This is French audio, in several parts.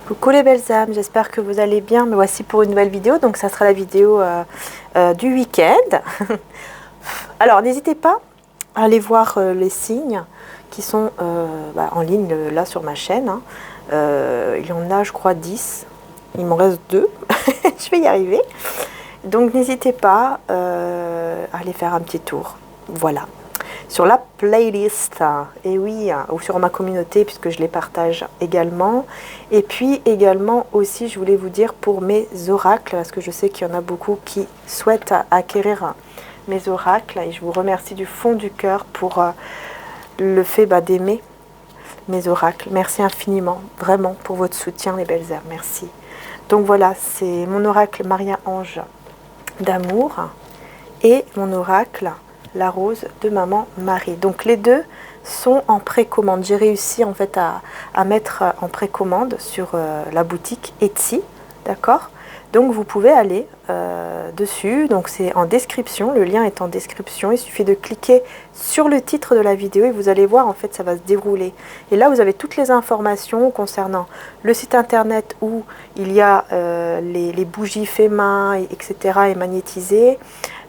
Coucou les belles âmes, j'espère que vous allez bien. Me voici pour une nouvelle vidéo, donc ça sera la vidéo du week-end. Alors n'hésitez pas à aller voir les signes qui sont en ligne là sur ma chaîne. Il y en a je crois 10, il m'en reste 2, je vais y arriver. Donc n'hésitez pas à aller faire un petit tour, voilà. Sur la playlist, et oui, ou sur ma communauté puisque je les partage également. Et puis également aussi, je voulais vous dire pour mes oracles, parce que je sais qu'il y en a beaucoup qui souhaitent acquérir mes oracles, et je vous remercie du fond du cœur pour le fait d'aimer mes oracles. Merci infiniment, vraiment, pour votre soutien, les belles âmes, merci. Donc voilà, c'est mon oracle Maria-Ange d'amour et mon oracle la rose de maman Marie. Donc les deux sont en précommande. J'ai réussi en fait à mettre en précommande sur la boutique Etsy, d'accord? Donc vous pouvez aller dessus, donc c'est en description, le lien est en description, il suffit de cliquer sur le titre de la vidéo et vous allez voir en fait ça va se dérouler. Et là vous avez toutes les informations concernant le site internet où il y a les bougies fait main, etc. et magnétisées,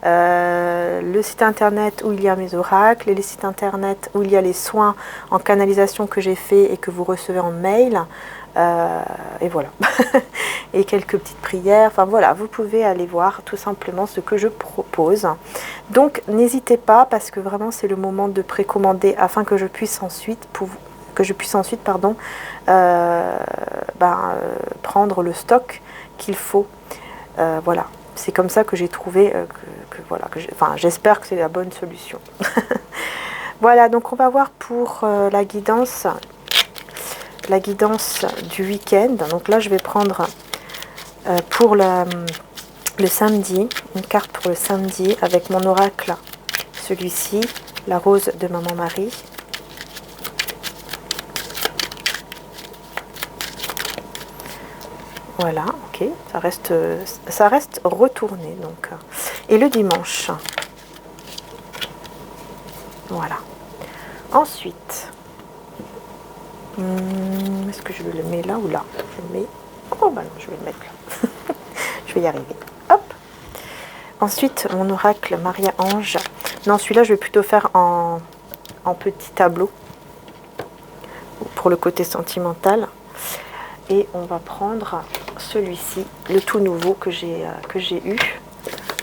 le site internet où il y a mes oracles, et les sites internet où il y a les soins en canalisation que j'ai fait et que vous recevez en mail. Et voilà. Et quelques petites prières. Enfin voilà, vous pouvez aller voir tout simplement ce que je propose. Donc n'hésitez pas parce que vraiment c'est le moment de précommander afin que je puisse ensuite prendre le stock qu'il faut. Voilà. C'est comme ça que j'ai trouvé j'espère que c'est la bonne solution. Voilà, donc on va voir pour la guidance du week-end. Donc là je vais prendre pour le samedi, une carte pour le samedi avec mon oracle, celui-ci, la rose de maman Marie. Voilà, ok, ça reste retourné donc. Et le dimanche, voilà. Ensuite, est-ce que je le mets là ou là? Je le mets. Oh bah non, je vais le mettre là. Je vais y arriver. Hop. Ensuite, mon oracle Maria-Ange. Non, celui-là, je vais plutôt faire en petit tableau pour le côté sentimental. Et on va prendre celui-ci, le tout nouveau que j'ai eu.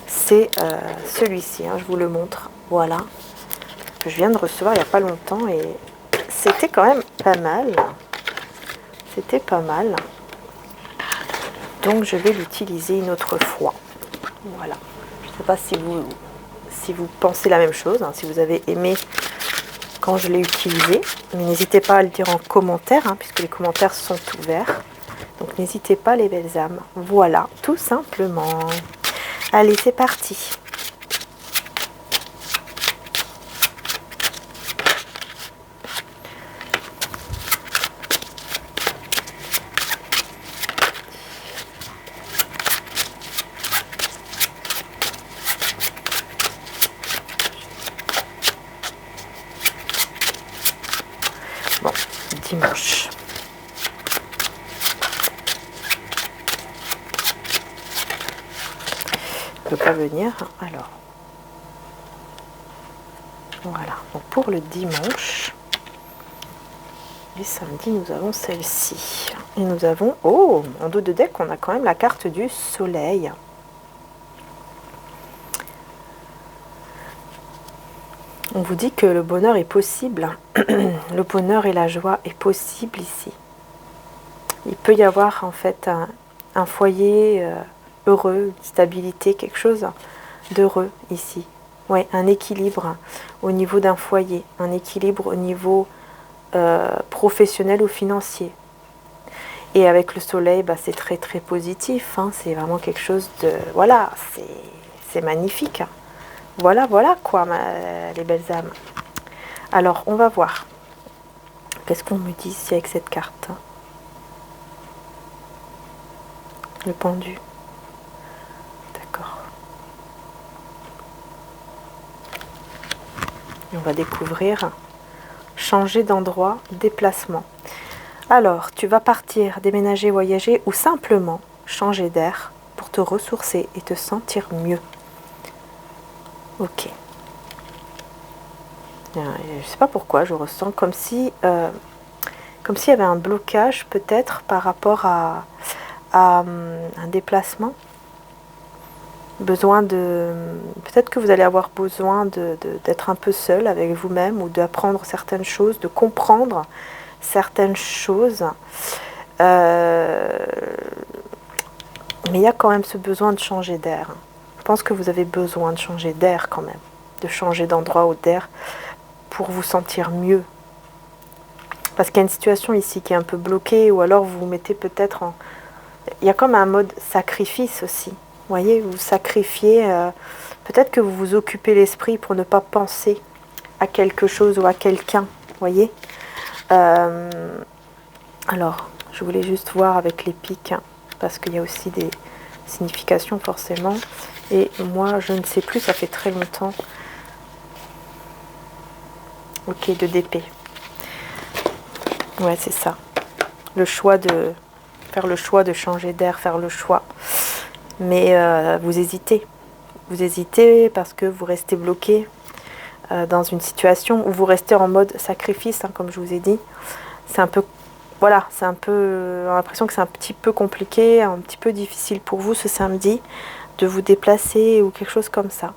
C'est celui-ci, je vous le montre. Voilà. Que je viens de recevoir il n'y a pas longtemps et c'était quand même pas mal. C'était pas mal. Donc je vais l'utiliser une autre fois. Voilà. Je ne sais pas si vous pensez la même chose, si vous avez aimé quand je l'ai utilisé. Mais n'hésitez pas à le dire en commentaire, puisque les commentaires sont ouverts. Donc n'hésitez pas les belles âmes. Voilà, tout simplement. Allez, c'est parti. Bon, dimanche. Ne peut pas venir. Alors, voilà. Donc pour le dimanche, et samedi, nous avons celle-ci. Et nous avons, en dos de deck, on a quand même la carte du soleil. On vous dit que le bonheur est possible. Le bonheur et la joie est possible ici. Il peut y avoir en fait un foyer heureux, une stabilité, quelque chose d'heureux ici. Ouais, un équilibre au niveau d'un foyer, un équilibre au niveau professionnel ou financier. Et avec le soleil, c'est très très positif. C'est vraiment quelque chose de... Voilà, c'est magnifique. Voilà, voilà quoi, les belles âmes. Alors, on va voir. Qu'est-ce qu'on me dit ici avec cette carte? Le pendu. D'accord. Et on va découvrir changer d'endroit, déplacement. Alors, tu vas partir, déménager, voyager ou simplement changer d'air pour te ressourcer et te sentir mieux. Ok. Je ne sais pas pourquoi, je ressens comme si s'il y avait un blocage peut-être par rapport à un déplacement. Peut-être que vous allez avoir besoin d'être un peu seul avec vous-même ou d'apprendre certaines choses, de comprendre certaines choses. Mais il y a quand même ce besoin de changer d'air. Je pense que vous avez besoin de changer d'air quand même, de changer d'endroit ou d'air pour vous sentir mieux. Parce qu'il y a une situation ici qui est un peu bloquée, ou alors vous vous mettez peut-être en... Il y a comme un mode sacrifice aussi. Vous voyez, vous sacrifiez, peut-être que vous vous occupez l'esprit pour ne pas penser à quelque chose ou à quelqu'un. Vous voyez, alors, je voulais juste voir avec les pics, hein, parce qu'il y a aussi des significations forcément. Et moi, je ne sais plus, ça fait très longtemps. Ok, de d'épée. Ouais, c'est ça. Le choix de... Faire le choix de changer d'air, faire le choix. Mais vous hésitez. Vous hésitez parce que vous restez bloqué dans une situation où vous restez en mode sacrifice, hein, comme je vous ai dit. C'est un peu... Voilà, c'est un peu... J'ai l'impression que c'est un petit peu compliqué, un petit peu difficile pour vous ce samedi de vous déplacer ou quelque chose comme ça.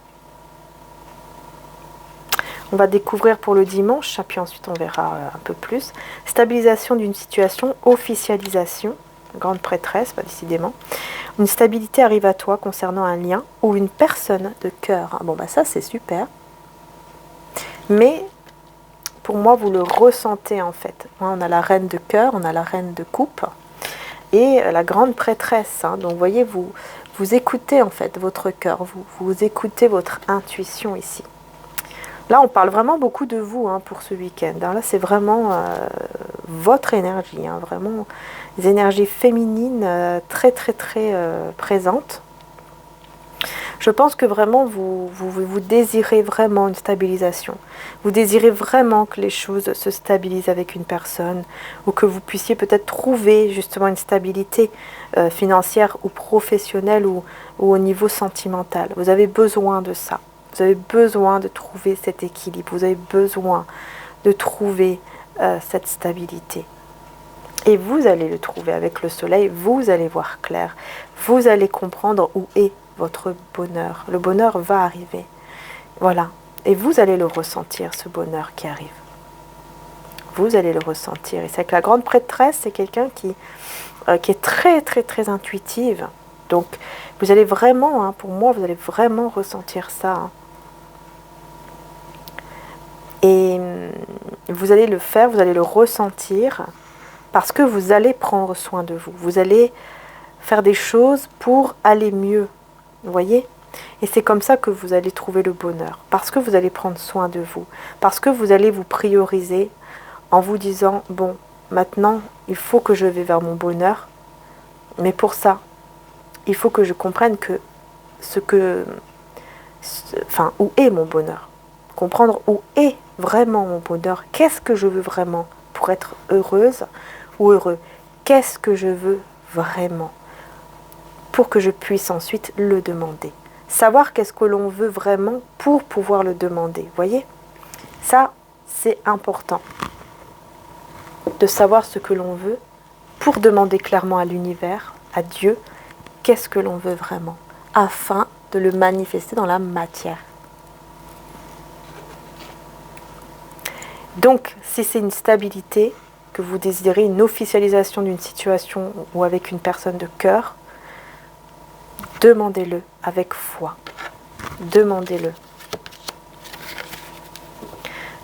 On va découvrir pour le dimanche, puis ensuite on verra un peu plus. Stabilisation d'une situation, officialisation, grande prêtresse, pas décidément. Une stabilité arrive à toi concernant un lien ou une personne de cœur. Bon, bah ça c'est super. Mais pour moi, vous le ressentez en fait. On a la reine de cœur, on a la reine de coupe et la grande prêtresse. Hein. Donc vous voyez, vous écoutez en fait votre cœur, vous écoutez votre intuition ici. Là, on parle vraiment beaucoup de vous hein, pour ce week-end. Hein. Là, c'est vraiment votre énergie, hein, vraiment des énergies féminines très, très, très présentes. Je pense que vraiment, vous désirez vraiment une stabilisation. Vous désirez vraiment que les choses se stabilisent avec une personne ou que vous puissiez peut-être trouver justement une stabilité financière ou professionnelle ou au niveau sentimental. Vous avez besoin de ça. Vous avez besoin de trouver cet équilibre. Vous avez besoin de trouver cette stabilité. Et vous allez le trouver avec le soleil. Vous allez voir clair. Vous allez comprendre où est votre bonheur. Le bonheur va arriver. Voilà. Et vous allez le ressentir, ce bonheur qui arrive. Vous allez le ressentir. Et c'est que la grande prêtresse, c'est quelqu'un qui est très, très, très intuitive. Donc, vous allez vraiment, hein, pour moi, vous allez vraiment ressentir ça. Hein. Et vous allez le faire, vous allez le ressentir parce que vous allez prendre soin de vous. Vous allez faire des choses pour aller mieux. Vous voyez ? Et c'est comme ça que vous allez trouver le bonheur. Parce que vous allez prendre soin de vous. Parce que vous allez vous prioriser en vous disant, bon, maintenant, il faut que je vais vers mon bonheur. Mais pour ça, il faut que je comprenne que où est mon bonheur. Comprendre où est vraiment mon bonheur. Qu'est-ce que je veux vraiment pour être heureuse ou heureux. Qu'est-ce que je veux vraiment pour que je puisse ensuite le demander. Savoir qu'est-ce que l'on veut vraiment pour pouvoir le demander. Vous voyez ? Ça, c'est important. De savoir ce que l'on veut pour demander clairement à l'univers, à Dieu, qu'est-ce que l'on veut vraiment, afin de le manifester dans la matière. Donc, si c'est une stabilité que vous désirez, une officialisation d'une situation ou avec une personne de cœur, demandez-le avec foi. Demandez-le.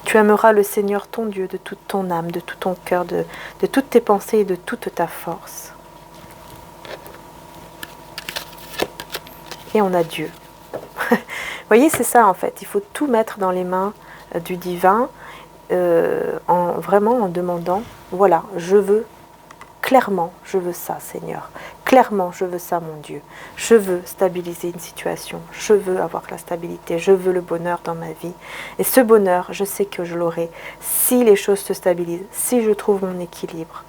Tu aimeras le Seigneur ton Dieu de toute ton âme, de tout ton cœur, de toutes tes pensées et de toute ta force. Et on a Dieu. Vous voyez, c'est ça en fait. Il faut tout mettre dans les mains du divin, vraiment en demandant, voilà, je veux, clairement, je veux ça, Seigneur. Clairement, je veux ça, mon Dieu. Je veux stabiliser une situation. Je veux avoir la stabilité. Je veux le bonheur dans ma vie. Et ce bonheur, je sais que je l'aurai si les choses se stabilisent, si je trouve mon équilibre.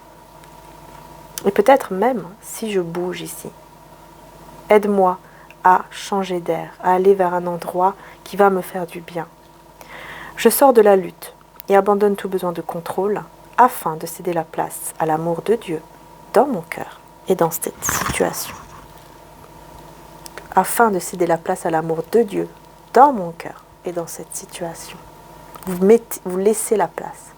Et peut-être même si je bouge ici, aide-moi à changer d'air, à aller vers un endroit qui va me faire du bien. Je sors de la lutte et abandonne tout besoin de contrôle afin de céder la place à l'amour de Dieu dans mon cœur et dans cette situation. Afin de céder la place à l'amour de Dieu dans mon cœur et dans cette situation. Vous laissez la place.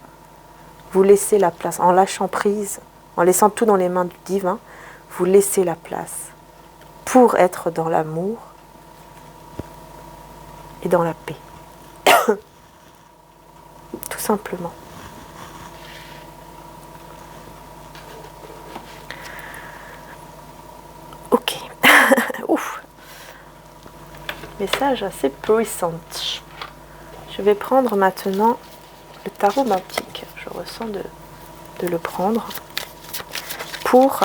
Vous laissez la place en lâchant prise, en laissant tout dans les mains du divin. Vous laissez la place pour être dans l'amour et dans la paix. Tout simplement. Ok. Ouf. Message assez puissant. Je vais prendre maintenant le tarot baptique. Je ressens de le prendre pour...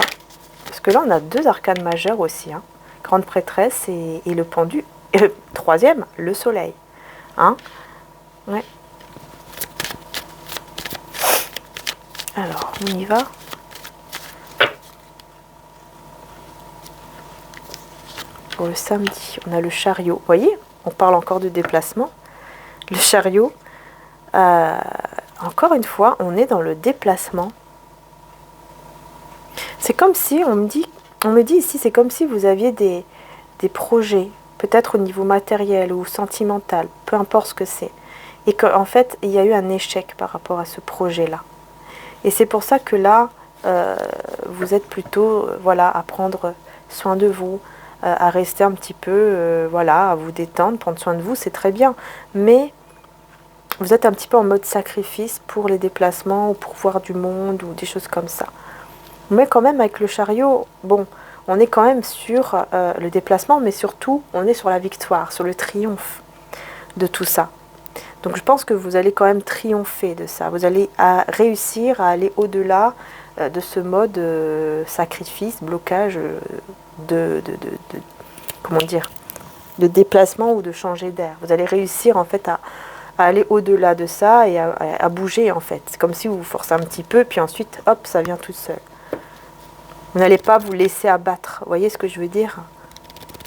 Parce que là, on a deux arcanes majeures aussi. Hein. Grande prêtresse et le pendu. Et le troisième, le soleil. Hein? Ouais. Alors, on y va. Pour le samedi, on a le chariot. Vous voyez, on parle encore de déplacement. Le chariot, encore une fois, on est dans le déplacement. C'est comme si, on me dit ici, c'est comme si vous aviez des projets, peut-être au niveau matériel ou sentimental, peu importe ce que c'est. Et qu'en fait, il y a eu un échec par rapport à ce projet-là. Et c'est pour ça que là, vous êtes plutôt voilà, à prendre soin de vous, à rester un petit peu, voilà, à vous détendre, prendre soin de vous, c'est très bien. Mais vous êtes un petit peu en mode sacrifice pour les déplacements ou pour voir du monde ou des choses comme ça. Mais quand même, avec le chariot, bon, on est quand même sur le déplacement, mais surtout, on est sur la victoire, sur le triomphe de tout ça. Donc je pense que vous allez quand même triompher de ça. Vous allez réussir à aller au-delà de ce mode sacrifice, blocage comment dire, de déplacement ou de changer d'air. Vous allez réussir en fait à aller au-delà de ça et à bouger en fait. C'est comme si vous vous forcez un petit peu, puis ensuite, hop, ça vient tout seul. Vous n'allez pas vous laisser abattre. Vous voyez ce que je veux dire?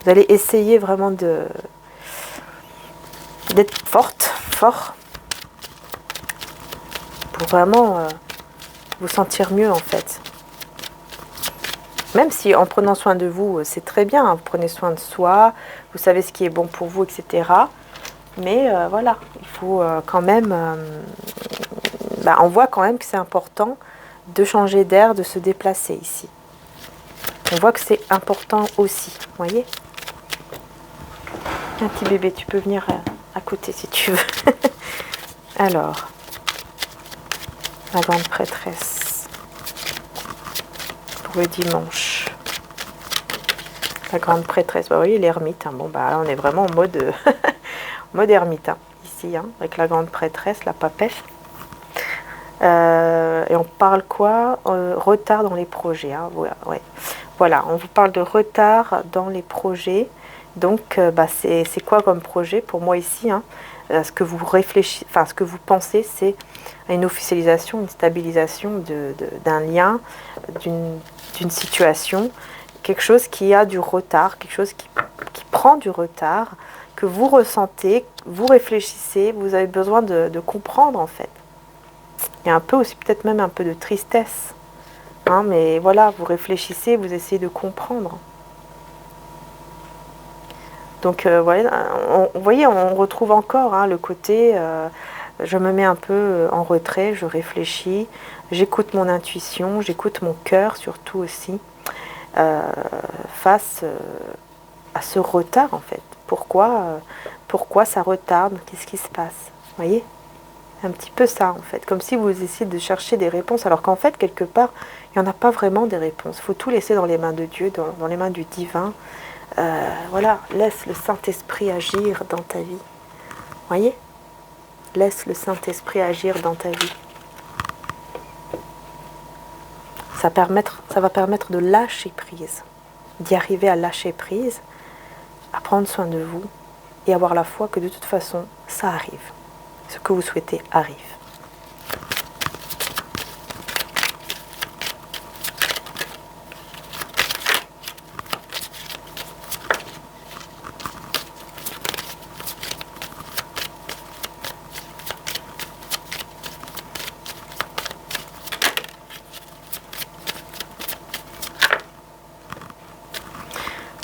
Vous allez essayer vraiment d'être fort, pour vraiment vous sentir mieux en fait. Même si en prenant soin de vous, c'est très bien, hein, vous prenez soin de soi, vous savez ce qui est bon pour vous, etc. Mais voilà, il faut quand même... on voit quand même que c'est important de changer d'air, de se déplacer ici. On voit que c'est important aussi, vous voyez? Un petit bébé, tu peux venir à côté si tu veux. Alors, la grande prêtresse pour le dimanche. La grande prêtresse, vous voyez l'ermite. Hein. Bon, là, on est vraiment en mode, mode ermite, hein, ici, hein, avec la grande prêtresse, la papesse. Et on parle quoi? Retard dans les projets. Hein, voilà, ouais. Voilà, on vous parle de retard dans les projets. Donc, c'est quoi comme projet pour moi ici, hein? Ce que vous réfléchissez, enfin, ce que vous pensez, c'est une officialisation, une stabilisation d'un lien, d'une situation, quelque chose qui a du retard, quelque chose qui prend du retard, que vous ressentez, vous réfléchissez, vous avez besoin de comprendre en fait. Il y a un peu aussi, peut-être même un peu de tristesse, hein, mais voilà, vous réfléchissez, vous essayez de comprendre. Donc, voilà, vous voyez, on retrouve encore hein, le côté, je me mets un peu en retrait, je réfléchis, j'écoute mon intuition, j'écoute mon cœur surtout aussi, face à ce retard en fait. Pourquoi ça retarde? Qu'est-ce qui se passe? Vous voyez? Un petit peu ça en fait, comme si vous essayez de chercher des réponses, alors qu'en fait, quelque part, il n'y en a pas vraiment des réponses. Il faut tout laisser dans les mains de Dieu, dans les mains du divin. Voilà, laisse le Saint-Esprit agir dans ta vie. Voyez? Laisse le Saint-Esprit agir dans ta vie. Ça va permettre de lâcher prise, d'y arriver à lâcher prise, à prendre soin de vous et avoir la foi que de toute façon, ça arrive. Ce que vous souhaitez arrive.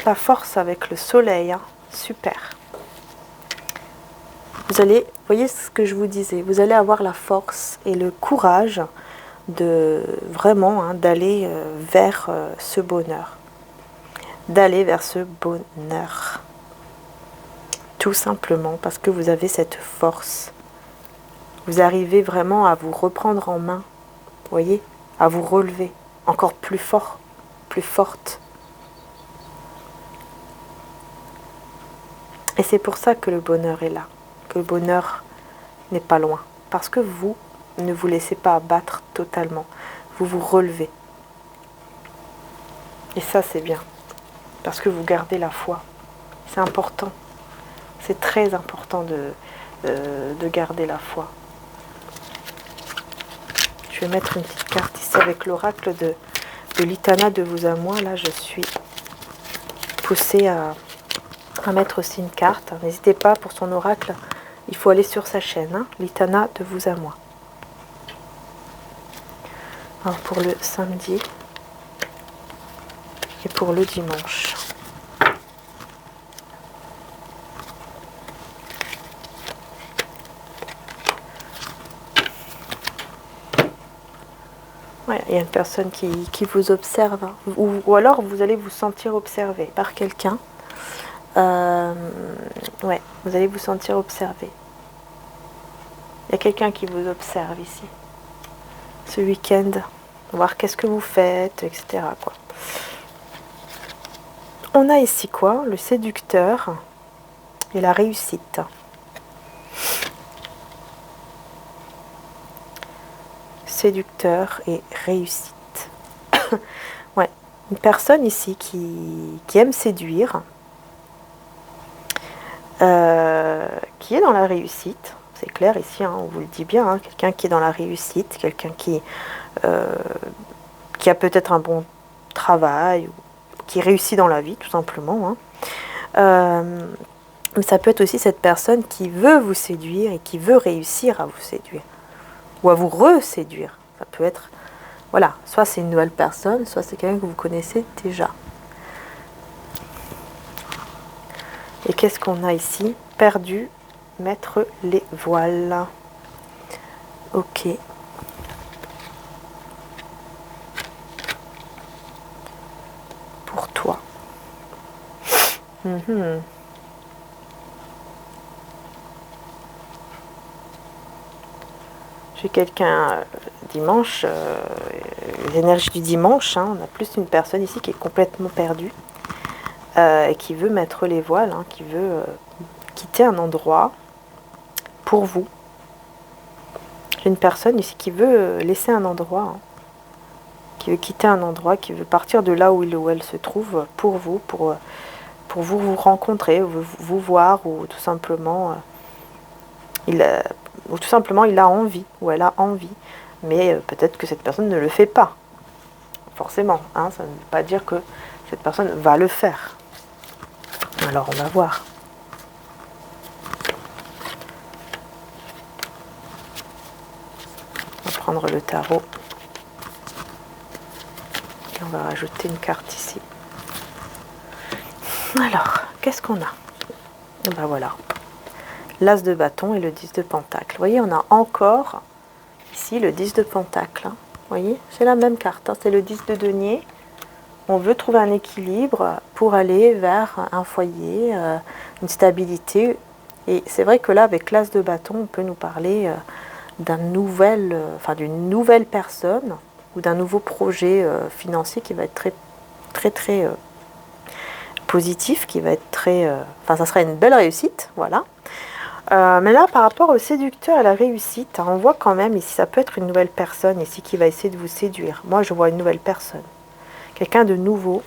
la force avec le soleil, hein. Super. Vous allez, voyez ce que je vous disais, vous allez avoir la force et le courage de vraiment d'aller vers ce bonheur. D'aller vers ce bonheur. Tout simplement parce que vous avez cette force. Vous arrivez vraiment à vous reprendre en main, vous voyez, à vous relever encore plus fort, plus forte. Et c'est pour ça que le bonheur est là, que le bonheur n'est pas loin. Parce que vous ne vous laissez pas abattre totalement, vous vous relevez. Et ça c'est bien, parce que vous gardez la foi. C'est important, c'est très important de garder la foi. Je vais mettre une petite carte ici avec l'oracle de l'Itana de vous à moi. Là, je suis poussée à mettre aussi une carte. N'hésitez pas, pour son oracle, il faut aller sur sa chaîne. Hein, l'Itana de vous à moi. Alors, pour le samedi et pour le dimanche. Ouais, il y a une personne qui vous observe, hein. Ou alors vous allez vous sentir observé par quelqu'un. Ouais, vous allez vous sentir observé. Il y a quelqu'un qui vous observe ici. Ce week-end, voir qu'est-ce que vous faites, etc. quoi. On a ici quoi? Le séducteur et la réussite. Séducteur et réussite. Ouais, une personne ici qui aime séduire, qui est dans la réussite, c'est clair ici, hein, on vous le dit bien, hein, quelqu'un qui est dans la réussite, quelqu'un qui a peut-être un bon travail, ou qui réussit dans la vie tout simplement. Hein. Mais ça peut être aussi cette personne qui veut vous séduire et qui veut réussir à vous séduire. Ou à vous reséduire. Ça peut être, voilà, soit c'est une nouvelle personne, soit c'est quelqu'un que vous connaissez déjà. Et qu'est-ce qu'on a ici? Perdu, mettre les voiles. Ok. Pour toi. J'ai quelqu'un dimanche, l'énergie du dimanche, hein, on a plus une personne ici qui est complètement perdue et qui veut mettre les voiles, hein, qui veut quitter un endroit pour vous. J'ai une personne ici qui veut laisser un endroit, hein, qui veut quitter un endroit, qui veut partir de là où il ou elle se trouve pour vous, pour vous rencontrer, vous voir, ou tout simplement il a envie, ou elle a envie, mais peut-être que cette personne ne le fait pas, forcément, hein, ça ne veut pas dire que cette personne va le faire. Alors on va voir. On va prendre le tarot, et on va rajouter une carte ici. Alors, qu'est-ce qu'on a? Et ben voilà. L'As de bâton et le 10 de pentacle. Vous voyez, on a encore ici le 10 de pentacle. Hein. Vous voyez, c'est la même carte. Hein. C'est le 10 de denier. On veut trouver un équilibre pour aller vers un foyer, une stabilité. Et c'est vrai que là, avec l'As de bâton, on peut nous parler d'une nouvelle personne ou d'un nouveau projet financier qui va être très positif, qui va être ça sera une belle réussite, voilà. Mais là, par rapport au séducteur et à la réussite, hein, on voit quand même ici, ça peut être une nouvelle personne ici qui va essayer de vous séduire. Moi, je vois une nouvelle personne. Quelqu'un de nouveau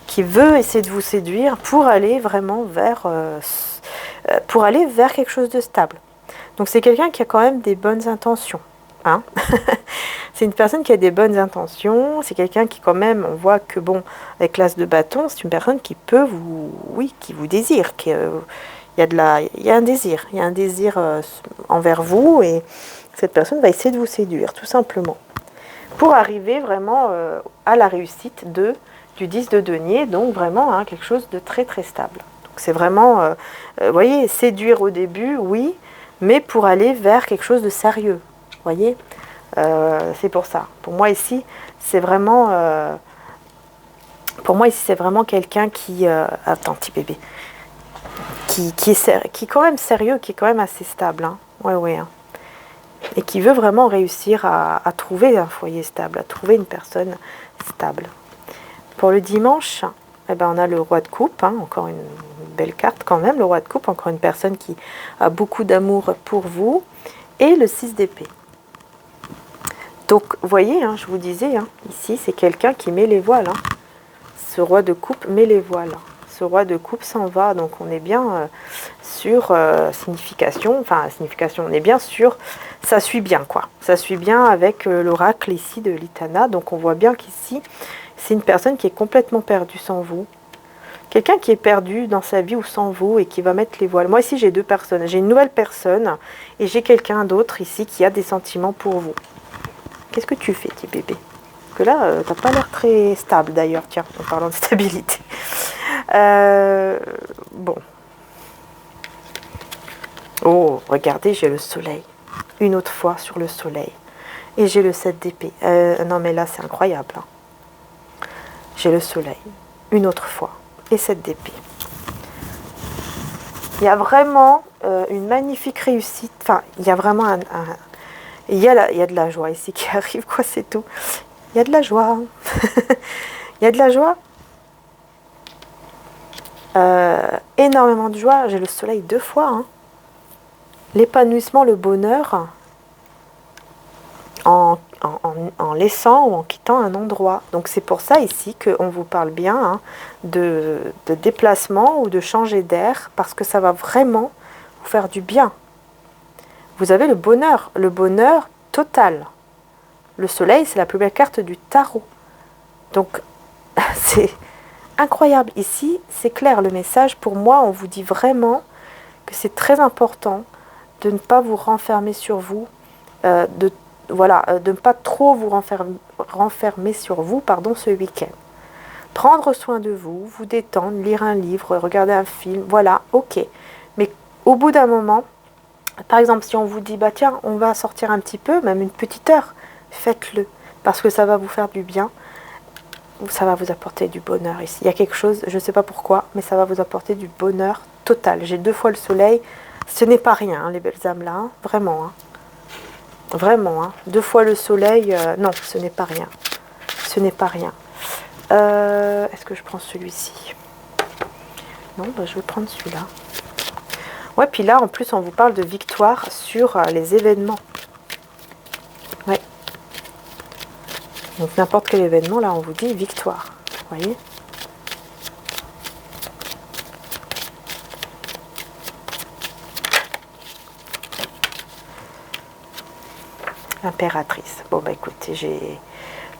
qui veut essayer de vous séduire pour aller vraiment vers quelque chose de stable. Donc, c'est quelqu'un qui a quand même des bonnes intentions. Hein. C'est une personne qui a des bonnes intentions. C'est quelqu'un qui, quand même, on voit que, bon, avec l'As de bâton, c'est une personne qui peut qui vous désire, il y a un désir envers vous, et cette personne va essayer de vous séduire, tout simplement. pour arriver vraiment à la réussite du 10 de denier, donc vraiment hein, quelque chose de très très stable. Donc c'est vraiment, vous voyez, séduire au début, oui, mais pour aller vers quelque chose de sérieux, vous voyez, c'est pour ça. Pour moi ici, c'est vraiment, quelqu'un qui, attends petit bébé, qui est quand même sérieux, qui est quand même assez stable, hein. Ouais, hein. Et qui veut vraiment réussir à trouver un foyer stable, à trouver une personne stable. Pour le dimanche, eh ben, on a le roi de coupe, hein, encore une belle carte quand même, le roi de coupe, encore une personne qui a beaucoup d'amour pour vous, et le 6 d'épée. Donc, vous voyez, hein, je vous disais, hein, ici, c'est quelqu'un qui met les voiles. Hein. Ce roi de coupe met les voiles. Ce roi de coupe s'en va, donc on est bien sur signification, on est bien sur, ça suit bien, quoi. Ça suit bien avec l'oracle ici de l'Itana, donc on voit bien qu'ici, c'est une personne qui est complètement perdue sans vous. Quelqu'un qui est perdu dans sa vie ou sans vous et qui va mettre les voiles. Moi ici j'ai deux personnes. J'ai une nouvelle personne et j'ai quelqu'un d'autre ici qui a des sentiments pour vous. Qu'est-ce que tu fais, petit bébé? Parce que là, t'as pas l'air très stable d'ailleurs, tiens, en parlant de stabilité. Bon. Oh, regardez, j'ai le soleil. Une autre fois sur le soleil. Et j'ai le 7 d'épée. Non mais là c'est incroyable. Hein. J'ai le soleil. Une autre fois. Et 7 d'épée. Il y a vraiment une magnifique réussite. Enfin, il y a vraiment il y a de la joie ici qui arrive, quoi, c'est tout. Il y a de la joie. Il y a de la joie. Énormément de joie. J'ai le soleil 2 fois. Hein. L'épanouissement, le bonheur en laissant ou en quittant un endroit. Donc c'est pour ça ici qu'on vous parle bien hein, de déplacement ou de changer d'air parce que ça va vraiment vous faire du bien. Vous avez le bonheur total. Le soleil, c'est la plus belle carte du tarot. Donc c'est incroyable. Ici, c'est clair le message. Pour moi, on vous dit vraiment que c'est très important de ne pas vous renfermer sur vous, de ne pas trop vous renfermer sur vous ce week-end. Prendre soin de vous, vous détendre, lire un livre, regarder un film, voilà, ok. Mais au bout d'un moment, par exemple, si on vous dit, bah tiens, on va sortir un petit peu, même une petite heure, faites-le, parce que ça va vous faire du bien, ça va vous apporter du bonheur ici. Il y a quelque chose, je ne sais pas pourquoi, mais ça va vous apporter du bonheur total. J'ai 2 fois le soleil, ce n'est pas rien, hein, les belles âmes là, hein, vraiment. Hein. Vraiment, hein. 2 fois le soleil, non, ce n'est pas rien. Ce n'est pas rien. Est-ce que je prends celui-ci? Non, bah, je vais prendre celui-là. Ouais, puis là, en plus, on vous parle de victoire sur les événements. Ouais. Donc, n'importe quel événement, là, on vous dit victoire. Vous voyez? Impératrice. Bon, bah écoutez, j'ai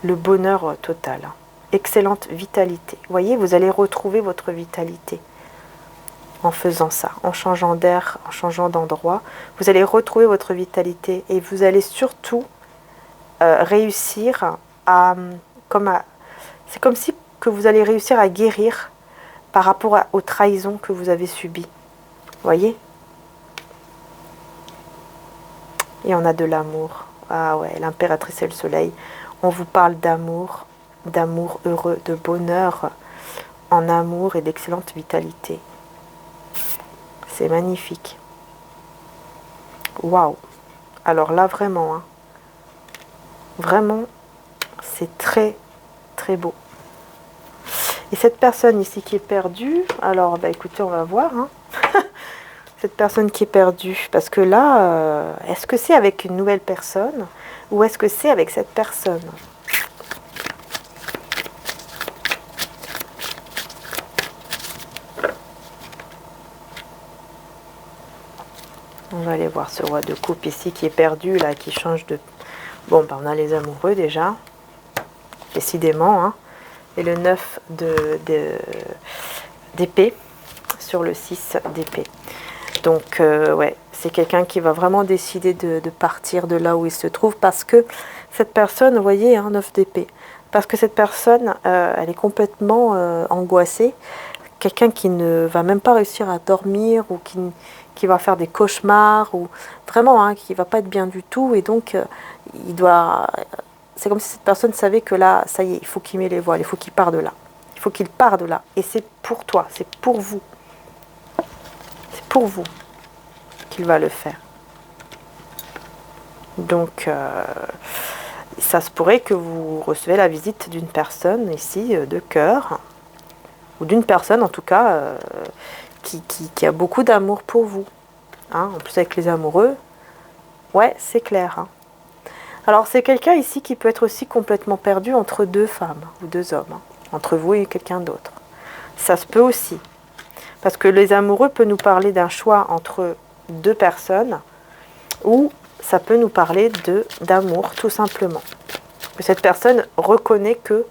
le bonheur total. Hein. Excellente vitalité. Vous voyez, vous allez retrouver votre vitalité en faisant ça, en changeant d'air, en changeant d'endroit. Vous allez retrouver votre vitalité et vous allez surtout réussir c'est comme si que vous allez réussir à guérir par rapport aux trahisons que vous avez subies. Vous voyez? Et on a de l'amour. Ah ouais, l'impératrice et le soleil. On vous parle d'amour heureux, de bonheur en amour et d'excellente vitalité. C'est magnifique. Waouh! Alors là, vraiment, hein, vraiment, c'est très, très beau. Et cette personne ici qui est perdue, alors, bah écoutez, on va voir, hein. Cette personne qui est perdue, parce que là, est-ce que c'est avec une nouvelle personne ou est-ce que c'est avec cette personne? On va aller voir ce roi de coupe ici qui est perdu, là, qui change de... Bon, ben, on a les amoureux déjà, décidément, hein. Et le 9 d'épée sur le 6 d'épée. Donc, ouais, c'est quelqu'un qui va vraiment décider de partir de là où il se trouve parce que cette personne, vous voyez, 9 d'épée. Parce que cette personne, elle est complètement angoissée. Quelqu'un qui ne va même pas réussir à dormir ou qui va faire des cauchemars ou vraiment qui va pas être bien du tout. Et donc, il doit... C'est comme si cette personne savait que là, ça y est, il faut qu'il met les voiles, il faut qu'il parte de là. Il faut qu'il parte de là. Et c'est pour toi, c'est pour vous. C'est pour vous qu'il va le faire. Donc, ça se pourrait que vous recevez la visite d'une personne ici, de cœur, ou d'une personne en tout cas, qui a beaucoup d'amour pour vous. En plus avec les amoureux, ouais, c'est clair. Alors c'est quelqu'un ici qui peut être aussi complètement perdu entre deux femmes ou deux hommes, entre vous et quelqu'un d'autre. Ça se peut aussi. Parce que les amoureux peuvent nous parler d'un choix entre deux personnes ou ça peut nous parler d'amour tout simplement. Que cette personne reconnaît que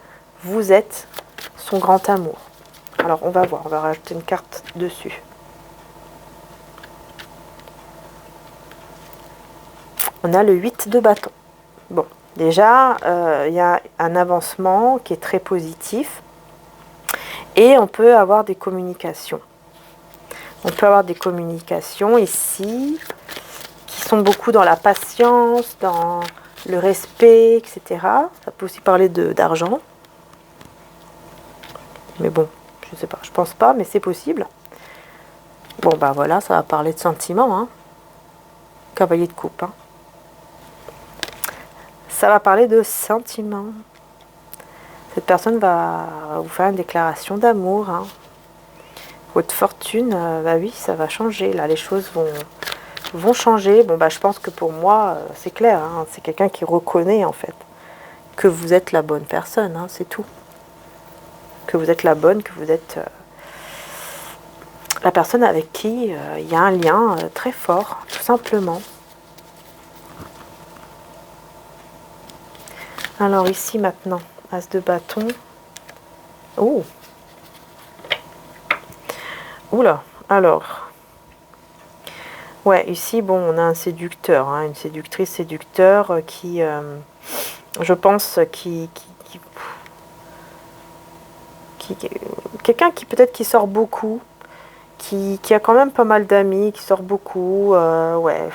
vous êtes son grand amour. Alors on va voir, on va rajouter une carte dessus. On a le 8 de bâton. Bon, déjà, il y a un avancement qui est très positif et on peut avoir des communications. On peut avoir des communications ici qui sont beaucoup dans la patience, dans le respect, etc. Ça peut aussi parler d'argent. Mais bon, je sais pas, je pense pas, mais c'est possible. Bon, bah voilà, ça va parler de sentiments. Cavalier de coupe. Ça va parler de sentiments. Cette personne va vous faire une déclaration d'amour. Votre fortune, bah oui, ça va changer. Là, les choses vont changer. Bon, bah je pense que pour moi, c'est clair. C'est quelqu'un qui reconnaît, en fait, que vous êtes la bonne personne. C'est tout. Que vous êtes la bonne, que vous êtes la personne avec qui il y a un lien très fort, tout simplement. Alors ici maintenant, As de bâton. Oh. Oula, alors. Ouais, ici, bon, on a un séducteur, une séductrice, séducteur qui, je pense, quelqu'un qui peut-être qui sort beaucoup, qui a quand même pas mal d'amis, qui sort beaucoup, ouais.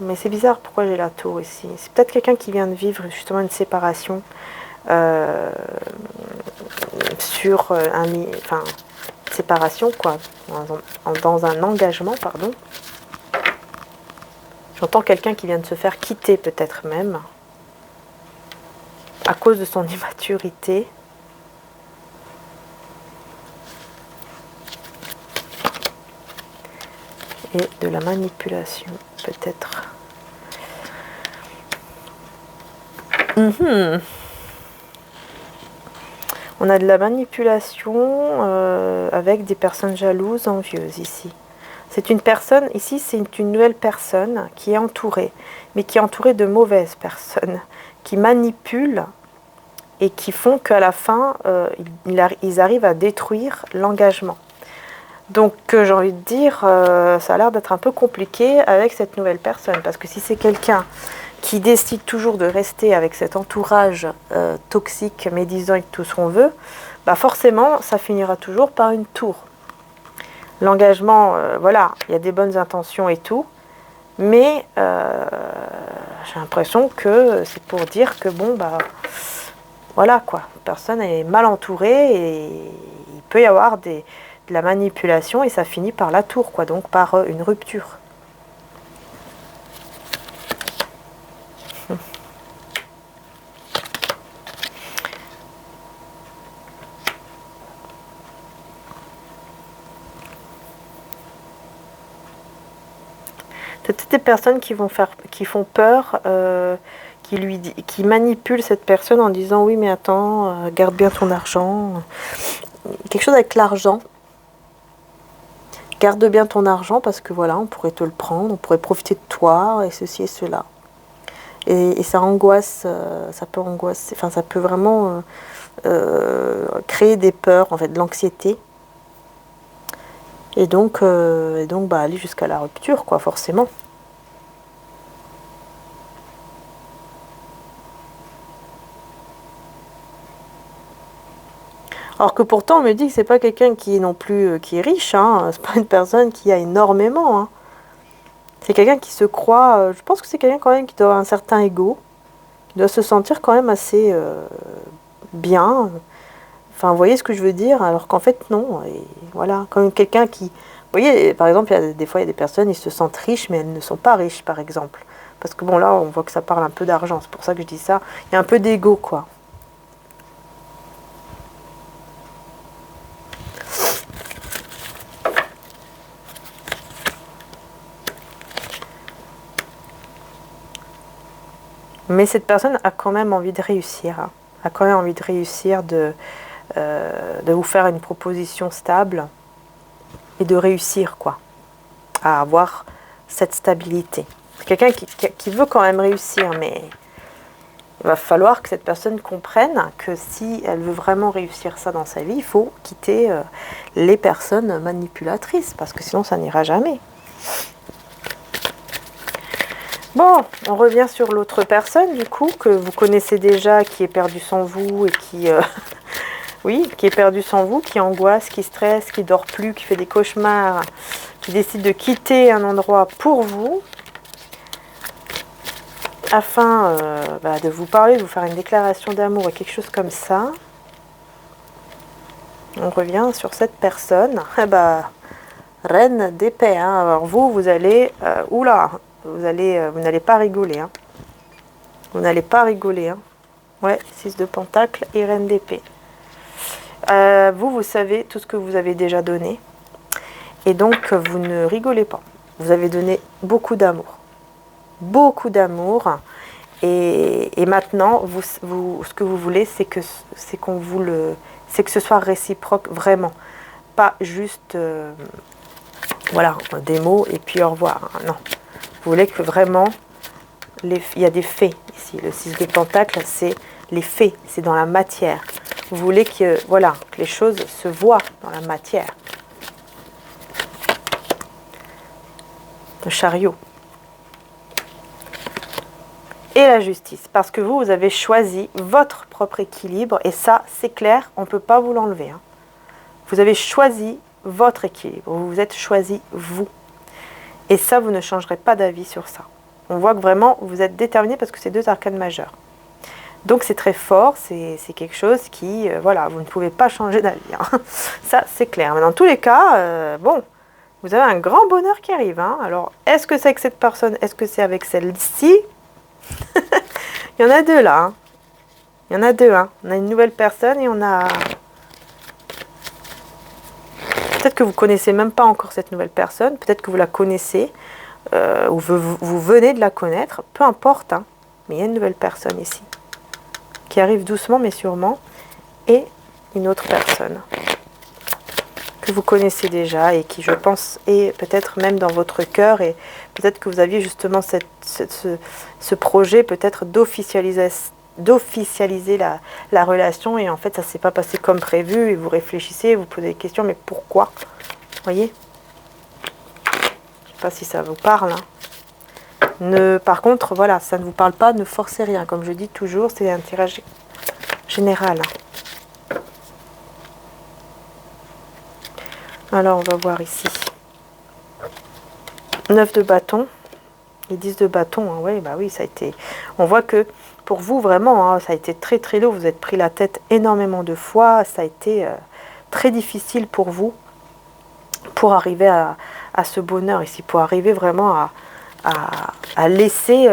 Mais c'est bizarre, pourquoi j'ai la tour ici? C'est peut-être quelqu'un qui vient de vivre justement une séparation sur enfin, séparation quoi, dans un engagement, pardon. J'entends quelqu'un qui vient de se faire quitter peut-être même, à cause de son immaturité. Et de la manipulation, peut-être. On a de la manipulation avec des personnes jalouses, envieuses ici. C'est une personne, ici c'est une nouvelle personne qui est entourée, mais qui est entourée de mauvaises personnes, qui manipulent et qui font qu'à la fin, ils arrivent à détruire l'engagement. Donc j'ai envie de dire, ça a l'air d'être un peu compliqué avec cette nouvelle personne, parce que si c'est quelqu'un qui décide toujours de rester avec cet entourage toxique, médisant et tout ce qu'on veut, bah forcément ça finira toujours par une tour. L'engagement, voilà, il y a des bonnes intentions et tout, mais j'ai l'impression que c'est pour dire que bon, bah voilà quoi, la personne est mal entourée et il peut y avoir de la manipulation et ça finit par la tour, quoi, donc par une rupture. C'est toutes des personnes qui font peur, qui manipulent cette personne en disant oui mais attends, garde bien ton argent. Quelque chose avec l'argent. Garde bien ton argent parce que voilà, on pourrait te le prendre, on pourrait profiter de toi et ceci et cela. Et ça angoisse, ça peut angoisser, enfin ça peut vraiment créer des peurs, en fait, de l'anxiété. Et donc bah, aller jusqu'à la rupture, quoi, forcément. Alors que pourtant, on me dit que c'est pas quelqu'un qui est non plus qui est riche, hein. C'est pas une personne qui a énormément, hein. C'est quelqu'un qui se croit, je pense que c'est quelqu'un quand même qui doit avoir un certain ego, qui doit se sentir quand même assez bien. Enfin, vous voyez ce que je veux dire? Alors qu'en fait, non. Et voilà, comme quelqu'un qui... Vous voyez, par exemple, des fois, il y a des personnes, ils se sentent riches, mais elles ne sont pas riches, par exemple. Parce que bon, là, on voit que ça parle un peu d'argent. C'est pour ça que je dis ça. Il y a un peu d'ego, quoi. Mais cette personne a quand même envie de réussir, hein. A quand même envie de réussir, de vous faire une proposition stable et de réussir, quoi, à avoir cette stabilité. C'est quelqu'un qui veut quand même réussir, mais il va falloir que cette personne comprenne que si elle veut vraiment réussir ça dans sa vie, il faut quitter les personnes manipulatrices, parce que sinon ça n'ira jamais. Bon, on revient sur l'autre personne, du coup, que vous connaissez déjà, qui est perdue sans vous et qui... oui, qui est perdue sans vous, qui angoisse, qui stresse, qui dort plus, qui fait des cauchemars, qui décide de quitter un endroit pour vous, afin de vous parler, de vous faire une déclaration d'amour et quelque chose comme ça. On revient sur cette personne. Eh ben, reine d'épée, hein. Alors vous allez... oula, vous n'allez pas rigoler, hein. Vous n'allez pas rigoler, hein. Ouais, 6 de pentacle et reine d'épée. Vous savez tout ce que vous avez déjà donné. Et donc, vous ne rigolez pas. Vous avez donné beaucoup d'amour. Beaucoup d'amour. Et maintenant, ce que vous voulez, c'est que ce soit réciproque, vraiment. Pas juste, voilà, des mots et puis au revoir. Non. Vous voulez que vraiment, il y a des faits ici. Le 6 de pentacle, c'est les faits, c'est dans la matière. Vous voulez que, voilà, que les choses se voient dans la matière. Le chariot. Et la justice. Parce que vous avez choisi votre propre équilibre. Et ça, c'est clair, on ne peut pas vous l'enlever, hein. Vous avez choisi votre équilibre. Vous vous êtes choisi vous. Et ça, vous ne changerez pas d'avis sur ça. On voit que vraiment, vous êtes déterminé parce que c'est 2 arcanes majeures. Donc c'est très fort, c'est quelque chose qui, voilà, vous ne pouvez pas changer d'avis, hein. Ça, c'est clair. Mais dans tous les cas, bon, vous avez un grand bonheur qui arrive, hein. Alors, est-ce que c'est avec cette personne? Est-ce que c'est avec celle-ci? Il y en a 2 là, hein. Il y en a 2, hein. On a une nouvelle personne et on a... Peut-être que vous ne connaissez même pas encore cette nouvelle personne. Peut-être que vous la connaissez. Ou vous venez de la connaître. Peu importe, hein. Mais il y a une nouvelle personne ici. Qui arrive doucement mais sûrement. Et une autre personne. Que vous connaissez déjà. Et qui, je pense, est peut-être même dans votre cœur. Et peut-être que vous aviez justement ce projet peut-être d'officialiser la relation, et en fait ça s'est pas passé comme prévu, et vous réfléchissez, vous posez des questions, mais pourquoi? Vous voyez? Je sais pas si ça vous parle, hein. Par contre, voilà, ça ne vous parle pas, ne forcez rien, comme je dis toujours, c'est un tirage général. Alors on va voir ici 9 de bâton et 10 de bâton, hein. Ouais, bah oui, ça a été, on voit que pour vous, vraiment, hein, ça a été très très lourd. Vous êtes pris la tête énormément de fois. Ça a été très difficile pour vous pour arriver à ce bonheur ici. Pour arriver vraiment à laisser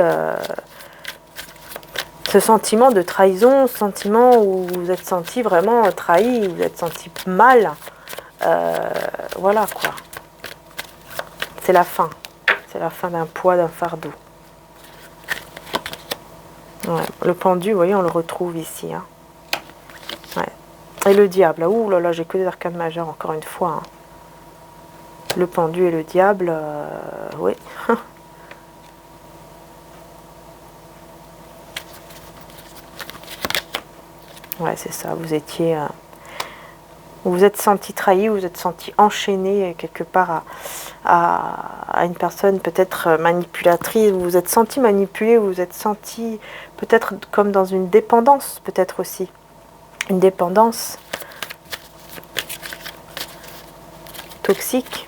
ce sentiment de trahison, ce sentiment où vous êtes senti vraiment trahi, vous êtes senti mal. Voilà quoi. C'est la fin. C'est la fin d'un poids, d'un fardeau. Ouais, le pendu, vous voyez, on le retrouve ici, hein. Ouais. Et le diable, ouh là là, j'ai que des arcanes majeures, encore une fois, hein. Le pendu et le diable, oui. Ouais, c'est ça, vous étiez... vous vous êtes senti trahi, vous vous êtes senti enchaîné quelque part à une personne peut-être manipulatrice, vous vous êtes senti manipulé, vous vous êtes senti peut-être comme dans une dépendance, peut-être aussi. Une dépendance. toxique.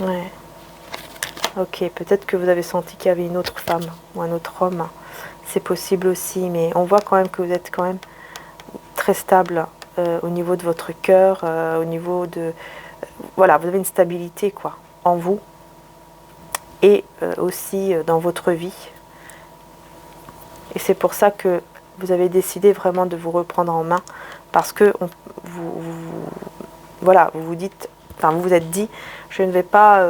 Ouais. Ok, peut-être que vous avez senti qu'il y avait une autre femme ou un autre homme. C'est possible aussi, mais on voit quand même que vous êtes quand même très stable au niveau de votre cœur, au niveau de... Voilà, vous avez une stabilité quoi, en vous et aussi dans votre vie. Et c'est pour ça que vous avez décidé vraiment de vous reprendre en main parce que voilà, vous vous dites, enfin vous vous êtes dit, je ne vais pas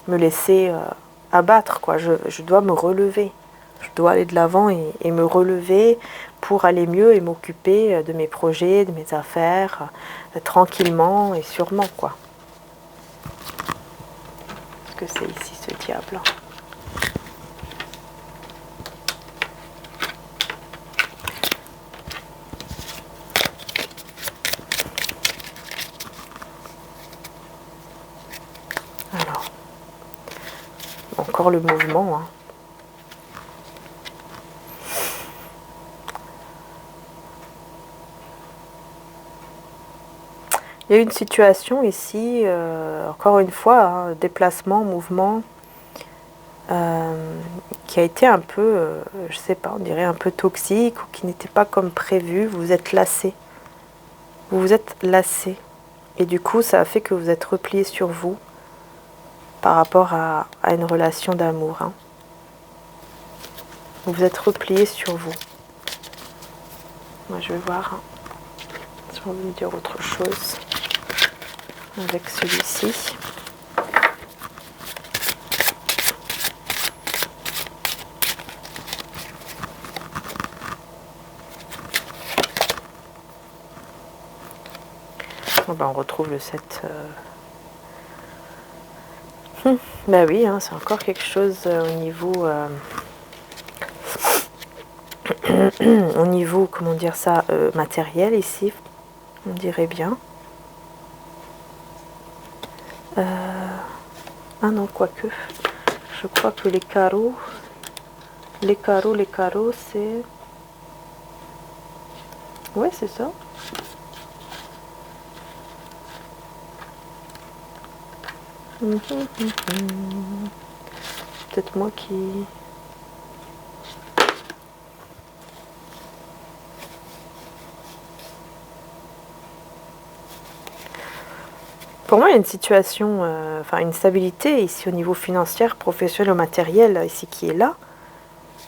me laisser abattre quoi. Je dois me relever, je dois aller de l'avant et me relever pour aller mieux et m'occuper de mes projets, de mes affaires, tranquillement et sûrement quoi. Qu'est-ce que c'est ici ce diable? Alors, encore le mouvement, hein. Il y a une situation ici, encore une fois, hein, déplacement, mouvement, qui a été un peu, je sais pas, on dirait un peu toxique ou qui n'était pas comme prévu. Vous vous êtes lassé. Vous vous êtes lassé. Et du coup, ça a fait que vous êtes replié sur vous par rapport à une relation d'amour. Hein. Vous vous êtes replié sur vous. Moi, je vais voir hein, si on veut me dire autre chose avec celui-ci. Bon, ben, on retrouve le 7. Ben oui, hein, c'est encore quelque chose au niveau... au niveau, comment dire ça, matériel ici, on dirait bien. Ah non, quoique, je crois que les carreaux, c'est... Ouais, c'est ça. Peut-être moi qui... Pour moi, il y a une situation, enfin une stabilité ici au niveau financier, professionnel ou matériel, ici qui est là.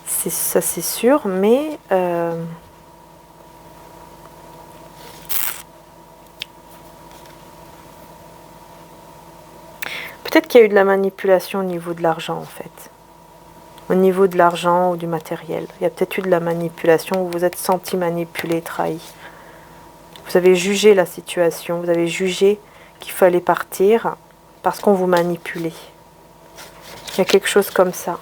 Ça c'est sûr, mais peut-être qu'il y a eu de la manipulation au niveau de l'argent en fait. Au niveau de l'argent ou du matériel. Il y a peut-être eu de la manipulation où vous vous êtes senti manipulé, trahi. Vous avez jugé la situation, vous avez jugé qu'il fallait partir parce qu'on vous manipulait. Il y a quelque chose comme ça.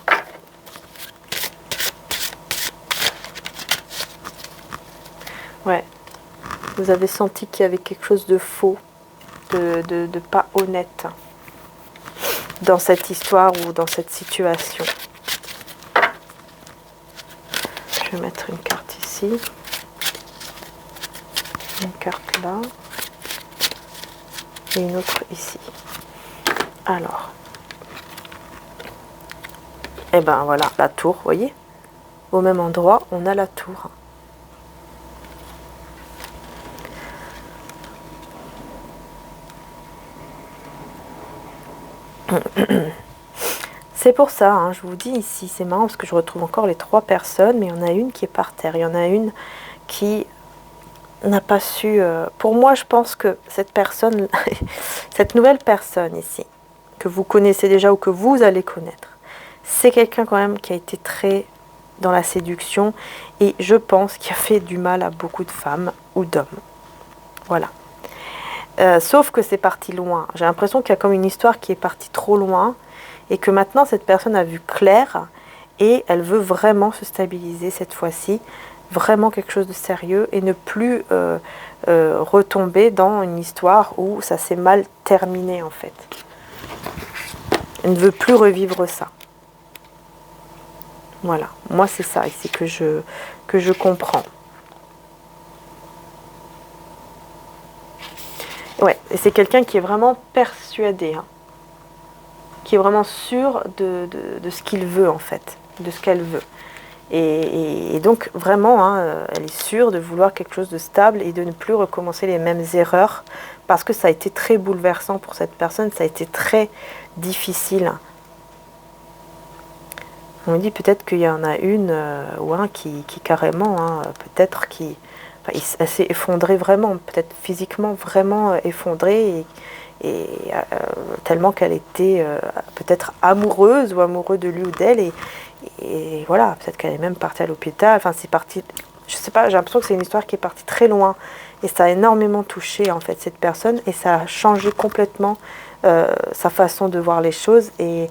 Ouais. Vous avez senti qu'il y avait quelque chose de faux, de pas honnête dans cette histoire ou dans cette situation. Je vais mettre une carte ici. Une carte là. Et une autre ici. Alors. Et ben voilà, la tour, vous voyez? Au même endroit, on a la tour. C'est pour ça, hein, je vous dis ici, c'est marrant parce que je retrouve encore les 3 personnes, mais il y en a une qui est par terre, il y en a une qui n'a pas su... pour moi, je pense que cette personne, cette nouvelle personne ici, que vous connaissez déjà ou que vous allez connaître, c'est quelqu'un quand même qui a été très dans la séduction et je pense qu'il a fait du mal à beaucoup de femmes ou d'hommes. Voilà. Sauf que c'est parti loin. J'ai l'impression qu'il y a comme une histoire qui est partie trop loin et que maintenant cette personne a vu clair et elle veut vraiment se stabiliser cette fois-ci, vraiment quelque chose de sérieux et ne plus retomber dans une histoire où ça s'est mal terminé en fait. Elle ne veut plus revivre ça. Voilà, moi c'est ça ici que je comprends. Ouais, et c'est quelqu'un qui est vraiment persuadé, hein, qui est vraiment sûr de ce qu'il veut en fait, de ce qu'elle veut. Et donc vraiment, hein, elle est sûre de vouloir quelque chose de stable et de ne plus recommencer les mêmes erreurs parce que ça a été très bouleversant pour cette personne, ça a été très difficile. On me dit peut-être qu'il y en a une ou un qui carrément, hein, peut-être qui... Enfin, elle s'est effondrée vraiment, peut-être physiquement vraiment effondrée tellement qu'elle était peut-être amoureuse ou amoureux de lui ou d'elle et voilà, peut-être qu'elle est même partie à l'hôpital, enfin c'est parti, je sais pas, j'ai l'impression que c'est une histoire qui est partie très loin et ça a énormément touché en fait cette personne et ça a changé complètement sa façon de voir les choses et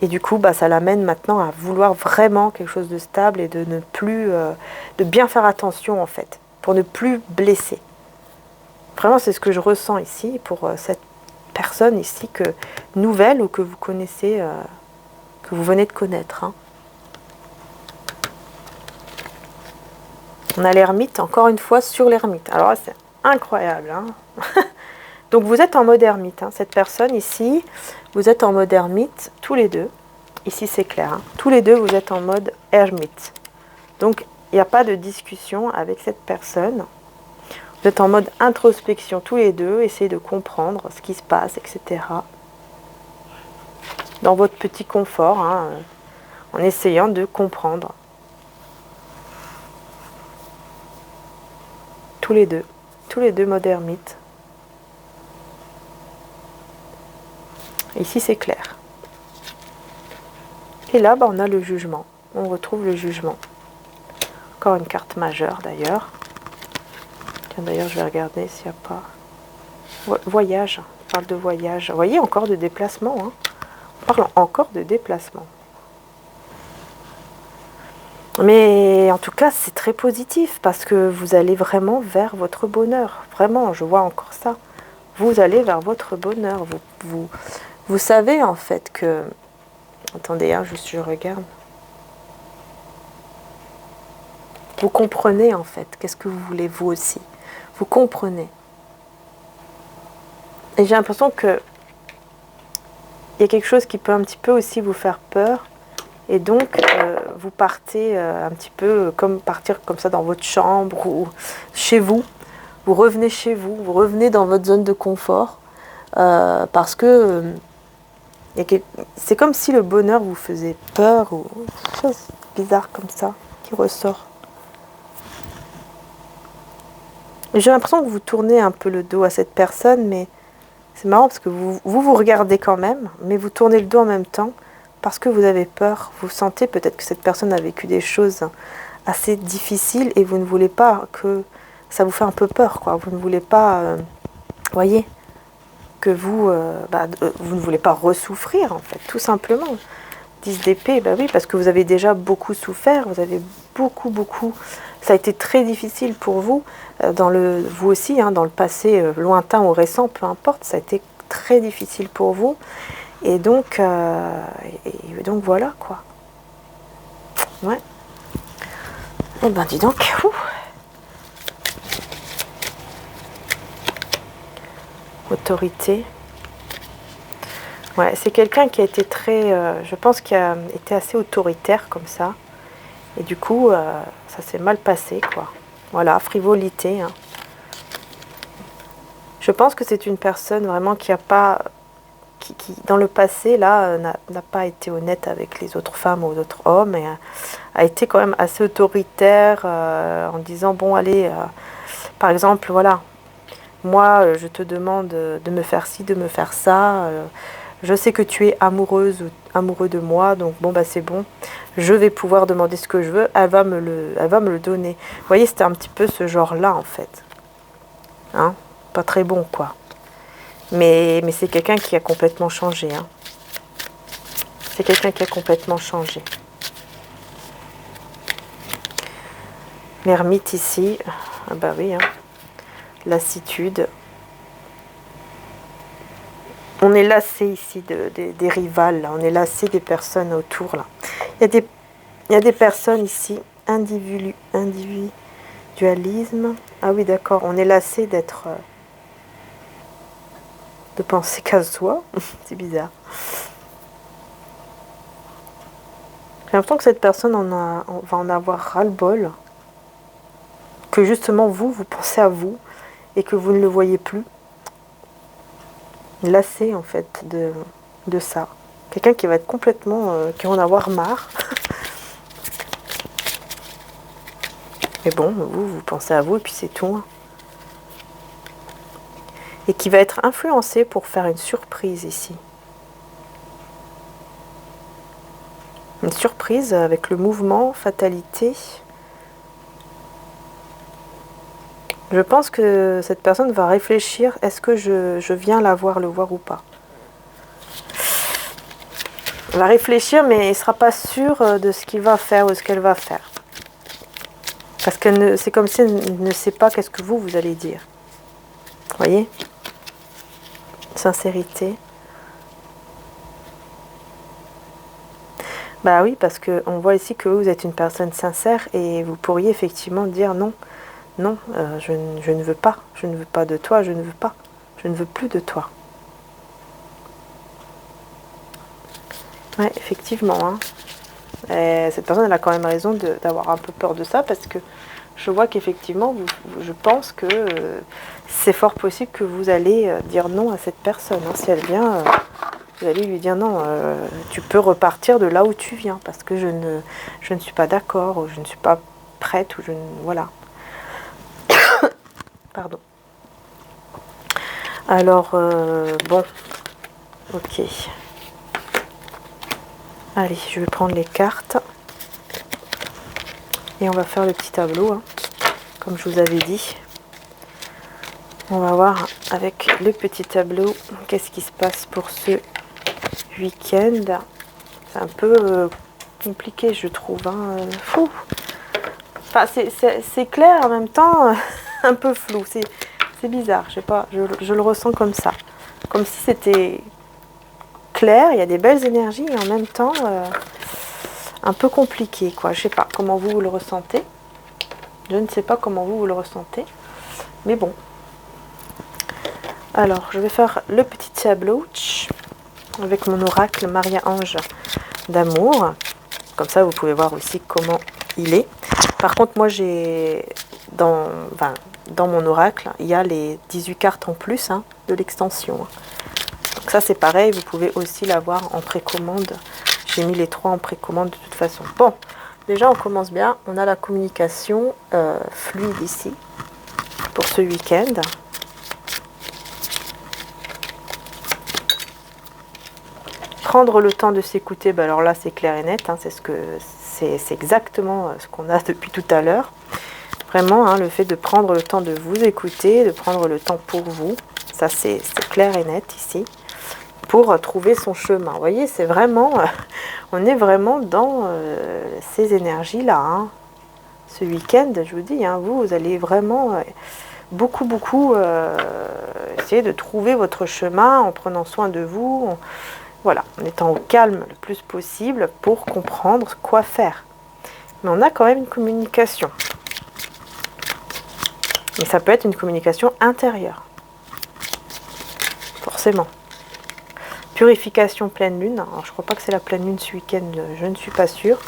du coup, bah, ça l'amène maintenant à vouloir vraiment quelque chose de stable et de ne plus, de bien faire attention en fait, pour ne plus blesser. Vraiment, c'est ce que je ressens ici pour cette personne ici que nouvelle ou que vous connaissez, que vous venez de connaître. Hein. On a l'ermite, encore une fois, sur l'ermite. Alors là, c'est incroyable. Hein. Donc vous êtes en mode ermite. Hein. Cette personne ici, vous êtes en mode ermite, tous les deux. Ici, c'est clair. Hein. Tous les deux, vous êtes en mode ermite. Donc, il n'y a pas de discussion avec cette personne. Vous êtes en mode introspection tous les deux, essayez de comprendre ce qui se passe, etc. Dans votre petit confort, hein, en essayant de comprendre. Tous les deux mode ermite. Ici, c'est clair. Et là, bah, on a le jugement. On retrouve le jugement. Encore une carte majeure, d'ailleurs. Tiens, d'ailleurs, je vais regarder s'il n'y a pas... Voyage. On parle de voyage. Vous voyez, encore de déplacement. Hein. On parle encore de déplacement. Mais en tout cas, c'est très positif parce que vous allez vraiment vers votre bonheur. Vraiment, je vois encore ça. Vous allez vers votre bonheur. Vous savez en fait que... Attendez, hein, je regarde. Vous comprenez en fait. Qu'est-ce que vous voulez vous aussi. Vous comprenez. Et j'ai l'impression que il y a quelque chose qui peut un petit peu aussi vous faire peur. Et donc, vous partez un petit peu comme partir comme ça dans votre chambre ou chez vous. Vous revenez chez vous, vous revenez dans votre zone de confort. Parce que c'est comme si le bonheur vous faisait peur ou quelque chose bizarre comme ça qui ressort. J'ai l'impression que vous tournez un peu le dos à cette personne, mais c'est marrant parce que vous regardez quand même, mais vous tournez le dos en même temps parce que vous avez peur. Vous sentez peut-être que cette personne a vécu des choses assez difficiles et vous ne voulez pas que ça vous fait un peu peur, quoi. Vous ne voulez pas, voyez, que vous ne voulez pas ressouffrir en fait, tout simplement. 10 d'épée, bah oui, parce que vous avez déjà beaucoup souffert, vous avez beaucoup, ça a été très difficile pour vous, vous aussi, hein, dans le passé lointain ou récent, peu importe, ça a été très difficile pour vous, et donc voilà, quoi. Ouais. Eh ben, dis donc, autorité. Ouais, c'est quelqu'un qui a été très, je pense, qui a été assez autoritaire comme ça. Et du coup, ça s'est mal passé, quoi. Voilà, frivolité. Hein. Je pense que c'est une personne vraiment qui a pas, qui dans le passé, là, n'a pas été honnête avec les autres femmes ou d'autres hommes et a été quand même assez autoritaire en disant, bon, allez, par exemple, voilà, moi, je te demande de me faire ci, de me faire ça. Je sais que tu es amoureuse ou amoureux de moi, donc bon, bah c'est bon. Je vais pouvoir demander ce que je veux, elle va me le donner. Vous voyez, c'était un petit peu ce genre-là, en fait. Hein? Pas très bon, quoi. Mais c'est quelqu'un qui a complètement changé. Hein. C'est quelqu'un qui a complètement changé. L'ermite ici, ah bah oui, hein. Lassitude. On est lassé ici des rivales, là. On est lassé des personnes autour. Là. Il y a des personnes ici, individualisme. Ah oui, d'accord, on est lassé d'être de penser qu'à soi. C'est bizarre. J'ai l'impression que cette personne va en avoir ras-le-bol. Que justement vous pensez à vous et que vous ne le voyez plus. Lassé en fait de ça. Quelqu'un qui va être complètement... qui va en avoir marre. Mais bon, vous pensez à vous et puis c'est tout. Et qui va être influencé pour faire une surprise ici. Une surprise avec le mouvement, fatalité. Je pense que cette personne va réfléchir, est-ce que je viens le voir ou pas? Elle va réfléchir, mais il ne sera pas sûr de ce qu'il va faire ou ce qu'elle va faire. Parce que c'est comme si elle ne sait pas qu'est-ce que vous allez dire. Vous voyez? Sincérité. Bah oui, parce qu'on voit ici que vous êtes une personne sincère et vous pourriez effectivement dire non. Non, je ne veux pas. Je ne veux pas de toi, je ne veux pas. Je ne veux plus de toi. Ouais, effectivement. Hein. Cette personne, elle a quand même raison d'avoir un peu peur de ça parce que je vois qu'effectivement, je pense que c'est fort possible que vous allez dire non à cette personne. Hein. Si elle vient, vous allez lui dire non, tu peux repartir de là où tu viens parce que je ne suis pas d'accord, ou je ne suis pas prête, ou je ne... Voilà. Pardon. Alors, bon, ok. Allez, je vais prendre les cartes. Et on va faire le petit tableau, hein, comme je vous avais dit. On va voir avec le petit tableau qu'est-ce qui se passe pour ce week-end. C'est un peu compliqué, je trouve. Hein. Fou. Enfin, c'est clair en même temps, un peu flou. C'est bizarre, je sais pas, je le ressens comme ça. Comme si c'était clair, il y a des belles énergies et en même temps un peu compliqué, quoi. Je sais pas comment vous le ressentez. Je ne sais pas comment vous le ressentez. Mais bon. Alors, je vais faire le petit tableau avec mon oracle Maria-Ange d'amour. Comme ça, vous pouvez voir aussi comment il est. Par contre, moi, j'ai dans mon oracle, il y a les 18 cartes en plus hein, de l'extension. Donc ça, c'est pareil. Vous pouvez aussi l'avoir en précommande. J'ai mis les 3 en précommande de toute façon. Bon, déjà, on commence bien. On a la communication fluide ici pour ce week-end. Prendre le temps de s'écouter, ben alors là c'est clair et net, hein, c'est exactement ce qu'on a depuis tout à l'heure. Vraiment, hein, le fait de prendre le temps de vous écouter, de prendre le temps pour vous, ça c'est clair et net ici, pour trouver son chemin. Vous voyez, c'est vraiment, on est vraiment dans ces énergies-là. Hein. Ce week-end, je vous dis, hein, vous allez vraiment beaucoup essayer de trouver votre chemin en prenant soin de vous, voilà, en étant au calme le plus possible pour comprendre quoi faire. Mais on a quand même une communication. Mais ça peut être une communication intérieure. Forcément. Purification pleine lune. Alors, je ne crois pas que c'est la pleine lune ce week-end, je ne suis pas sûre.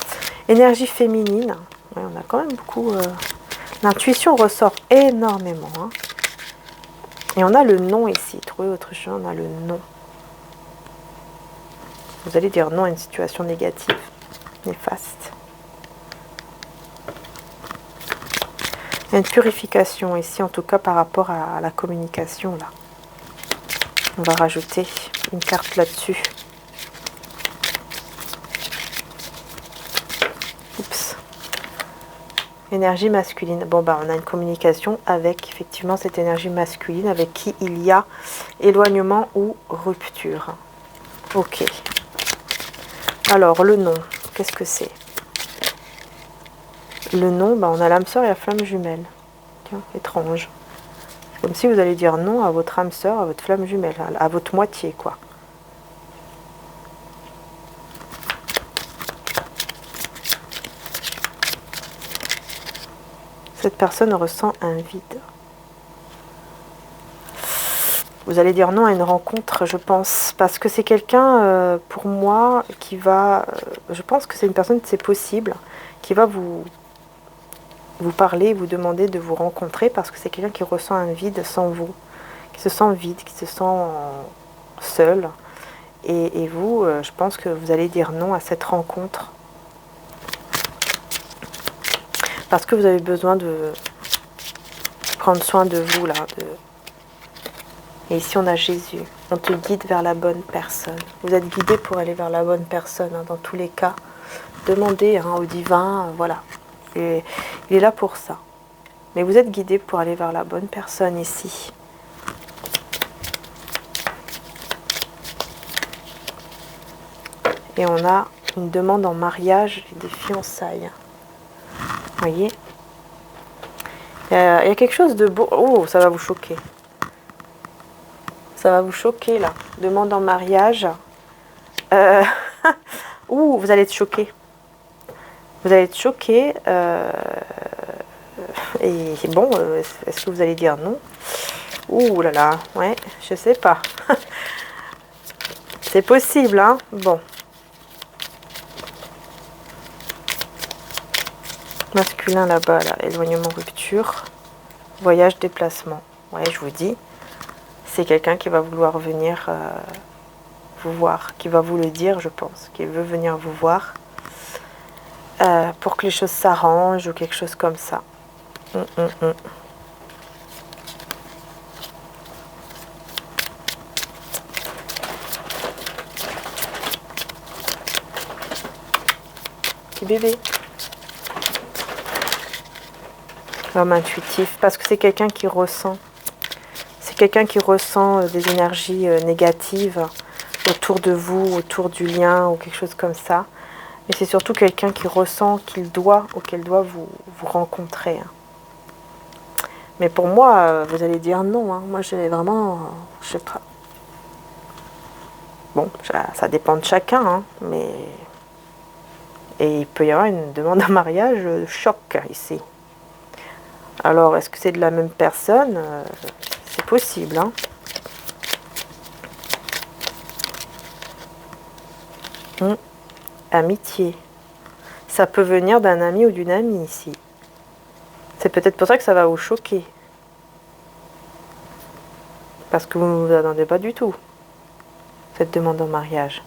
Énergie féminine. Ouais, on a quand même beaucoup... L'intuition ressort énormément. Hein. Et on a le non ici. Trouver votre chemin, on a le non. Vous allez dire non à une situation négative, néfaste. Il y a une purification ici, en tout cas par rapport à la communication. Là. On va rajouter une carte là-dessus. Oups. Énergie masculine. Bon, bah, on a une communication avec effectivement cette énergie masculine avec qui il y a éloignement ou rupture. Ok. Alors, le nom, qu'est-ce que c'est? Le nom, bah, on a l'âme sœur et la flamme jumelle. Tiens, étrange. C'est comme si vous allez dire non à votre âme sœur, à votre flamme jumelle, à votre moitié, quoi. Cette personne ressent un vide. Vous allez dire non à une rencontre, je pense, parce que c'est quelqu'un, pour moi, qui va... je pense que c'est une personne, c'est possible, qui va vous parler, vous demander de vous rencontrer, parce que c'est quelqu'un qui ressent un vide sans vous, qui se sent vide, qui se sent seul. Et vous, je pense que vous allez dire non à cette rencontre, parce que vous avez besoin de prendre soin de vous, là, Et ici, on a Jésus. On te guide vers la bonne personne. Vous êtes guidé pour aller vers la bonne personne, dans tous les cas. Demandez au divin, voilà. Et il est là pour ça. Mais vous êtes guidé pour aller vers la bonne personne ici. Et on a une demande en mariage et des fiançailles. Vous voyez ? Il y a quelque chose de beau. Oh, ça va vous choquer. Ça va vous choquer, là. Demande en mariage. Ouh, vous allez être choqué. Vous allez être choqué. Et bon, est-ce que vous allez dire non? Ouh là là, ouais, je sais pas. C'est possible, hein? Bon. Masculin là-bas, là, éloignement, rupture. Voyage, déplacement. Ouais, je vous dis. C'est quelqu'un qui va vouloir venir vous voir, qui va vous le dire, je pense, qui veut venir vous voir pour que les choses s'arrangent ou quelque chose comme ça. Petit bébé. L'homme intuitif, parce que c'est quelqu'un qui ressent. C'est quelqu'un qui ressent des énergies négatives autour de vous, autour du lien ou quelque chose comme ça. Mais c'est surtout quelqu'un qui ressent qu'il doit ou qu'elle doit vous rencontrer. Mais pour moi, vous allez dire non. Hein. Moi, j'ai vraiment... je sais pas. Bon, ça dépend de chacun. Hein, mais... Et il peut y avoir une demande en mariage choc ici. Alors, est-ce que c'est de la même personne? C'est possible. Hein. Amitié. Ça peut venir d'un ami ou d'une amie ici. C'est peut-être pour ça que ça va vous choquer. Parce que vous ne vous attendez pas du tout, cette demande en mariage.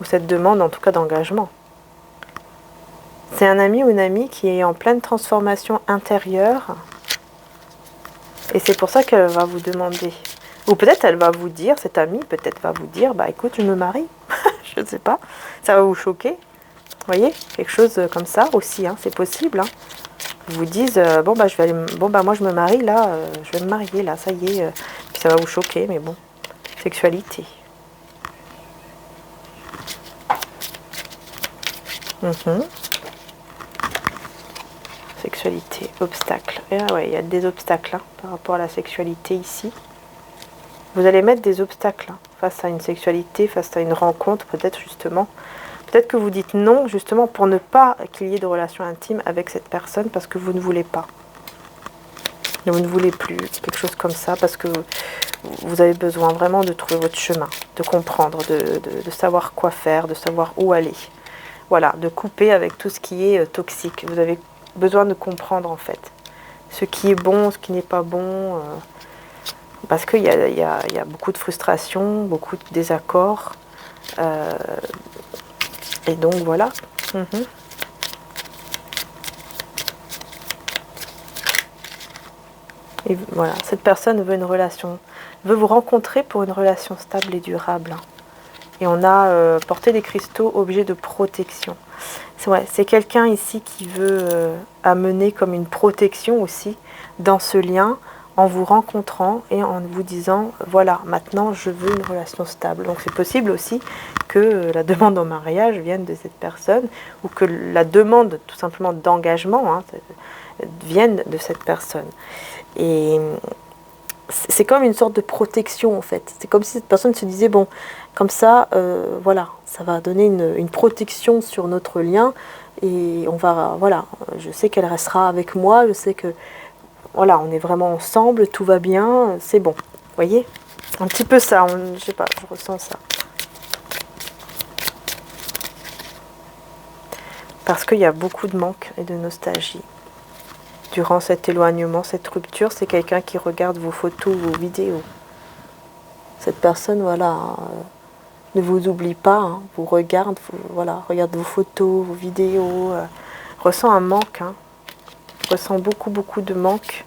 Ou cette demande en tout cas d'engagement. C'est un ami ou une amie qui est en pleine transformation intérieure. Et c'est pour ça qu'elle va vous demander. Ou peut-être elle va vous dire, cette amie peut-être va vous dire, bah écoute, je me marie. Je ne sais pas. Ça va vous choquer. Vous voyez, quelque chose comme ça aussi, hein, c'est possible. Hein. Ils vous disent, bon bah moi je me marie là, je vais me marier là, ça y est. Puis ça va vous choquer, mais bon. Sexualité. Sexualité, obstacle. Et ouais, il y a des obstacles hein, par rapport à la sexualité ici. Vous allez mettre des obstacles hein, face à une sexualité, face à une rencontre, peut-être justement. Peut-être que vous dites non, justement, pour ne pas qu'il y ait de relations intimes avec cette personne, parce que vous ne voulez pas. Vous ne voulez plus, quelque chose comme ça, parce que vous avez besoin vraiment de trouver votre chemin, de comprendre, de savoir quoi faire, de savoir où aller. Voilà, de couper avec tout ce qui est toxique. Vous avez besoin de comprendre, en fait, ce qui est bon, ce qui n'est pas bon, parce qu'il y a beaucoup de frustration, beaucoup de désaccords, et donc voilà. Et voilà, cette personne veut une relation, veut vous rencontrer pour une relation stable et durable. Et on a porté des cristaux, objets de protection. C'est quelqu'un ici qui veut amener comme une protection aussi dans ce lien, en vous rencontrant et en vous disant, voilà, maintenant je veux une relation stable. Donc c'est possible aussi que la demande en mariage vienne de cette personne, ou que la demande tout simplement d'engagement hein, vienne de cette personne. Et c'est comme une sorte de protection en fait. C'est comme si cette personne se disait, bon, comme ça, voilà, ça va donner une protection sur notre lien, et on va, voilà, je sais qu'elle restera avec moi, je sais que voilà, on est vraiment ensemble, tout va bien, c'est bon. Vous voyez? Un petit peu ça, je sais pas, je ressens ça. Parce qu'il y a beaucoup de manque et de nostalgie. Durant cet éloignement, cette rupture, c'est quelqu'un qui regarde vos photos, vos vidéos. Cette personne, voilà, ne vous oublie pas, hein, vous regarde, voilà, regarde vos photos, vos vidéos, ressent un manque, hein, ressent beaucoup de manque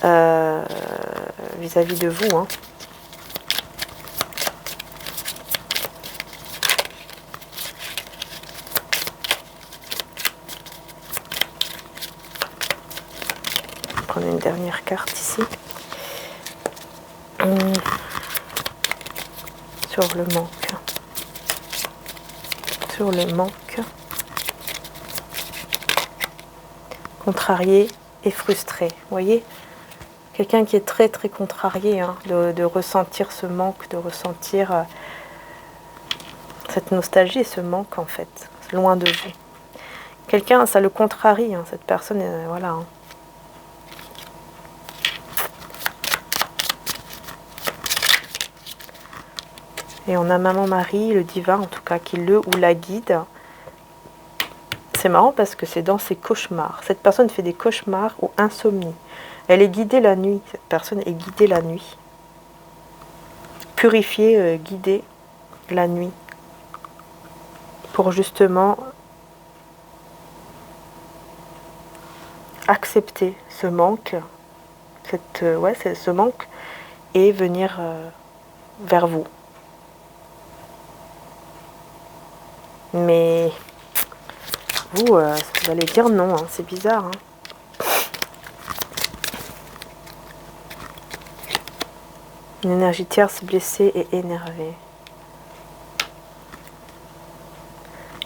vis-à-vis de vous, hein. Prendre une dernière carte ici. Sur le manque. Sur le manque. Contrarié et frustré. Vous voyez? Quelqu'un qui est très contrarié, hein, de ressentir ce manque, de ressentir cette nostalgie et ce manque en fait, loin de vous. Quelqu'un, ça le contrarie, hein, cette personne, voilà. Hein. Et on a Maman Marie, le divin en tout cas, qui le ou la guide. C'est marrant parce que c'est dans ses cauchemars. Cette personne fait des cauchemars ou insomnie. Elle est guidée la nuit. Cette personne est guidée la nuit. Purifiée, guidée la nuit. Pour justement accepter ce manque, ce manque, et venir vers vous. Mais vous allez dire non, hein, c'est bizarre. Hein. Une énergie tierce blessée et énervée.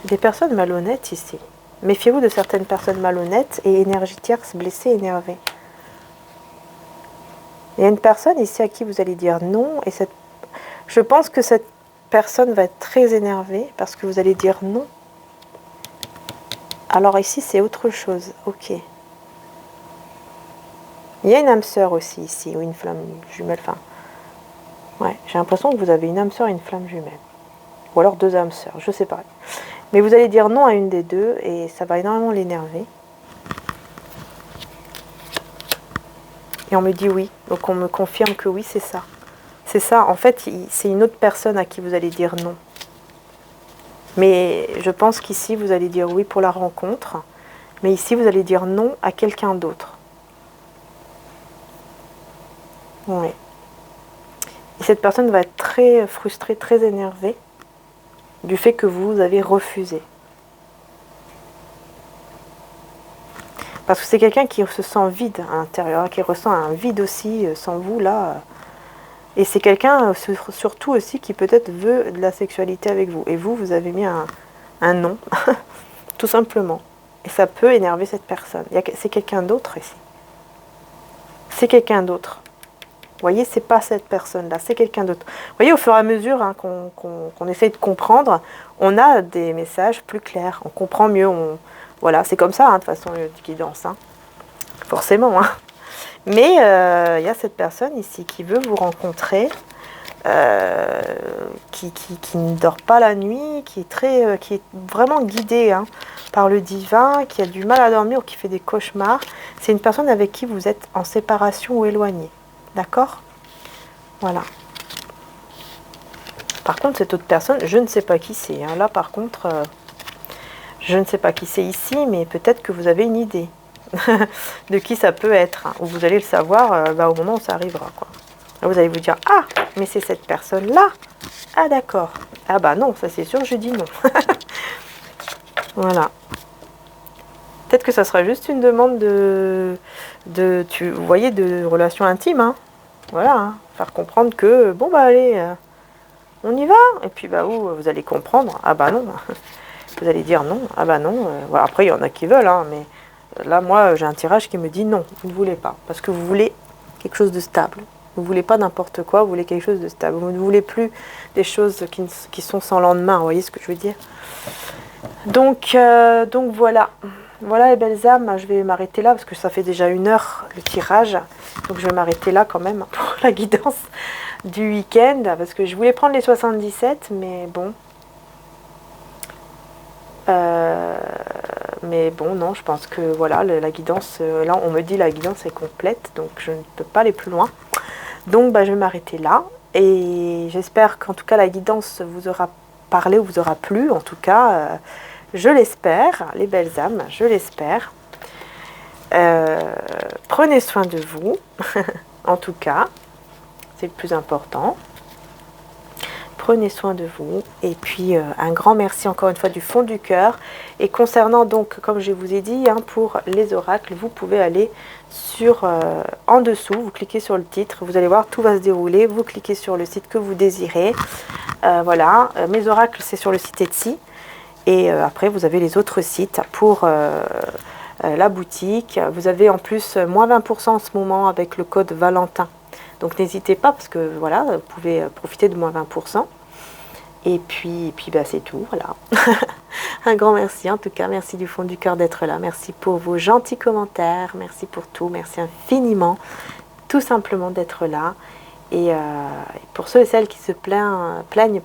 Des personnes malhonnêtes ici. Méfiez-vous de certaines personnes malhonnêtes et énergie tierce blessée et énervée. Il y a une personne ici à qui vous allez dire non, et je pense que cette personne va être très énervée parce que vous allez dire non. Alors ici, c'est autre chose. Ok. Il y a une âme sœur aussi ici, ou une flamme jumelle. Enfin, ouais, j'ai l'impression que vous avez une âme sœur et une flamme jumelle. Ou alors deux âmes sœurs, je sais pas. Mais vous allez dire non à une des deux et ça va énormément l'énerver. Et on me dit oui. Donc on me confirme que oui, c'est ça. C'est ça. En fait, c'est une autre personne à qui vous allez dire non. Mais je pense qu'ici, vous allez dire oui pour la rencontre. Mais ici, vous allez dire non à quelqu'un d'autre. Oui. Et cette personne va être très frustrée, très énervée du fait que vous avez refusé. Parce que c'est quelqu'un qui se sent vide à l'intérieur, qui ressent un vide aussi sans vous, là. Et c'est quelqu'un, surtout aussi, qui peut-être veut de la sexualité avec vous. Et vous, vous avez mis un non, tout simplement. Et ça peut énerver cette personne. C'est quelqu'un d'autre ici. C'est quelqu'un d'autre. Vous voyez, c'est pas cette personne-là, c'est quelqu'un d'autre. Vous voyez, au fur et à mesure hein, qu'on essaye de comprendre, on a des messages plus clairs. On comprend mieux. Voilà, c'est comme ça, hein, de toute façon, le guidance. Hein. Forcément. Hein. Mais y a cette personne ici qui veut vous rencontrer, qui ne dort pas la nuit, qui est vraiment guidée hein, par le divin, qui a du mal à dormir ou qui fait des cauchemars. C'est une personne avec qui vous êtes en séparation ou éloigné. D'accord? Voilà. Par contre, cette autre personne, je ne sais pas qui c'est. Hein. Là, par contre, je ne sais pas qui c'est ici, mais peut-être que vous avez une idée de qui ça peut être. Hein. Ou vous allez le savoir au moment où ça arrivera. Quoi. Là, vous allez vous dire, ah, mais c'est cette personne-là. Ah, d'accord. Ah bah non, ça c'est sûr, je dis non. Voilà. Peut-être que ça sera juste une demande vous voyez, de relation intime. Hein. Voilà, hein. Faire comprendre que, bon bah allez, on y va. Et puis bah vous allez comprendre, ah bah non. Vous allez dire non, ah bah non. Voilà. Après, il y en a qui veulent, hein, mais là, moi, j'ai un tirage qui me dit non, vous ne voulez pas. Parce que vous voulez quelque chose de stable. Vous ne voulez pas n'importe quoi, vous voulez quelque chose de stable. Vous ne voulez plus des choses qui sont sans lendemain, vous voyez ce que je veux dire? Donc voilà. voilà les belles âmes, je vais m'arrêter là parce que ça fait déjà 1 heure le tirage. Donc je vais m'arrêter là quand même pour la guidance du week-end. Parce que je voulais prendre les 77, mais bon. Mais bon, non, je pense que voilà, la guidance, là on me dit la guidance est complète, donc je ne peux pas aller plus loin. Donc bah, je vais m'arrêter là. Et j'espère qu'en tout cas la guidance vous aura parlé ou vous aura plu. En tout cas, je l'espère, les belles âmes, je l'espère. Prenez soin de vous, en tout cas, c'est le plus important. Prenez soin de vous. Et puis, un grand merci encore une fois du fond du cœur. Et concernant donc, comme je vous ai dit, hein, pour les oracles, vous pouvez aller sur en dessous, vous cliquez sur le titre, vous allez voir, tout va se dérouler. Vous cliquez sur le site que vous désirez. Voilà, mes oracles, c'est sur le site Etsy. Et après, vous avez les autres sites pour la boutique. Vous avez en plus moins 20% en ce moment avec le code Valentin. Donc n'hésitez pas parce que voilà, vous pouvez profiter de moins 20%. Et puis bah, c'est tout, voilà. Un grand merci en tout cas, merci du fond du cœur d'être là. Merci pour vos gentils commentaires, merci pour tout, merci infiniment, tout simplement d'être là. Et pour ceux et celles qui se plaignent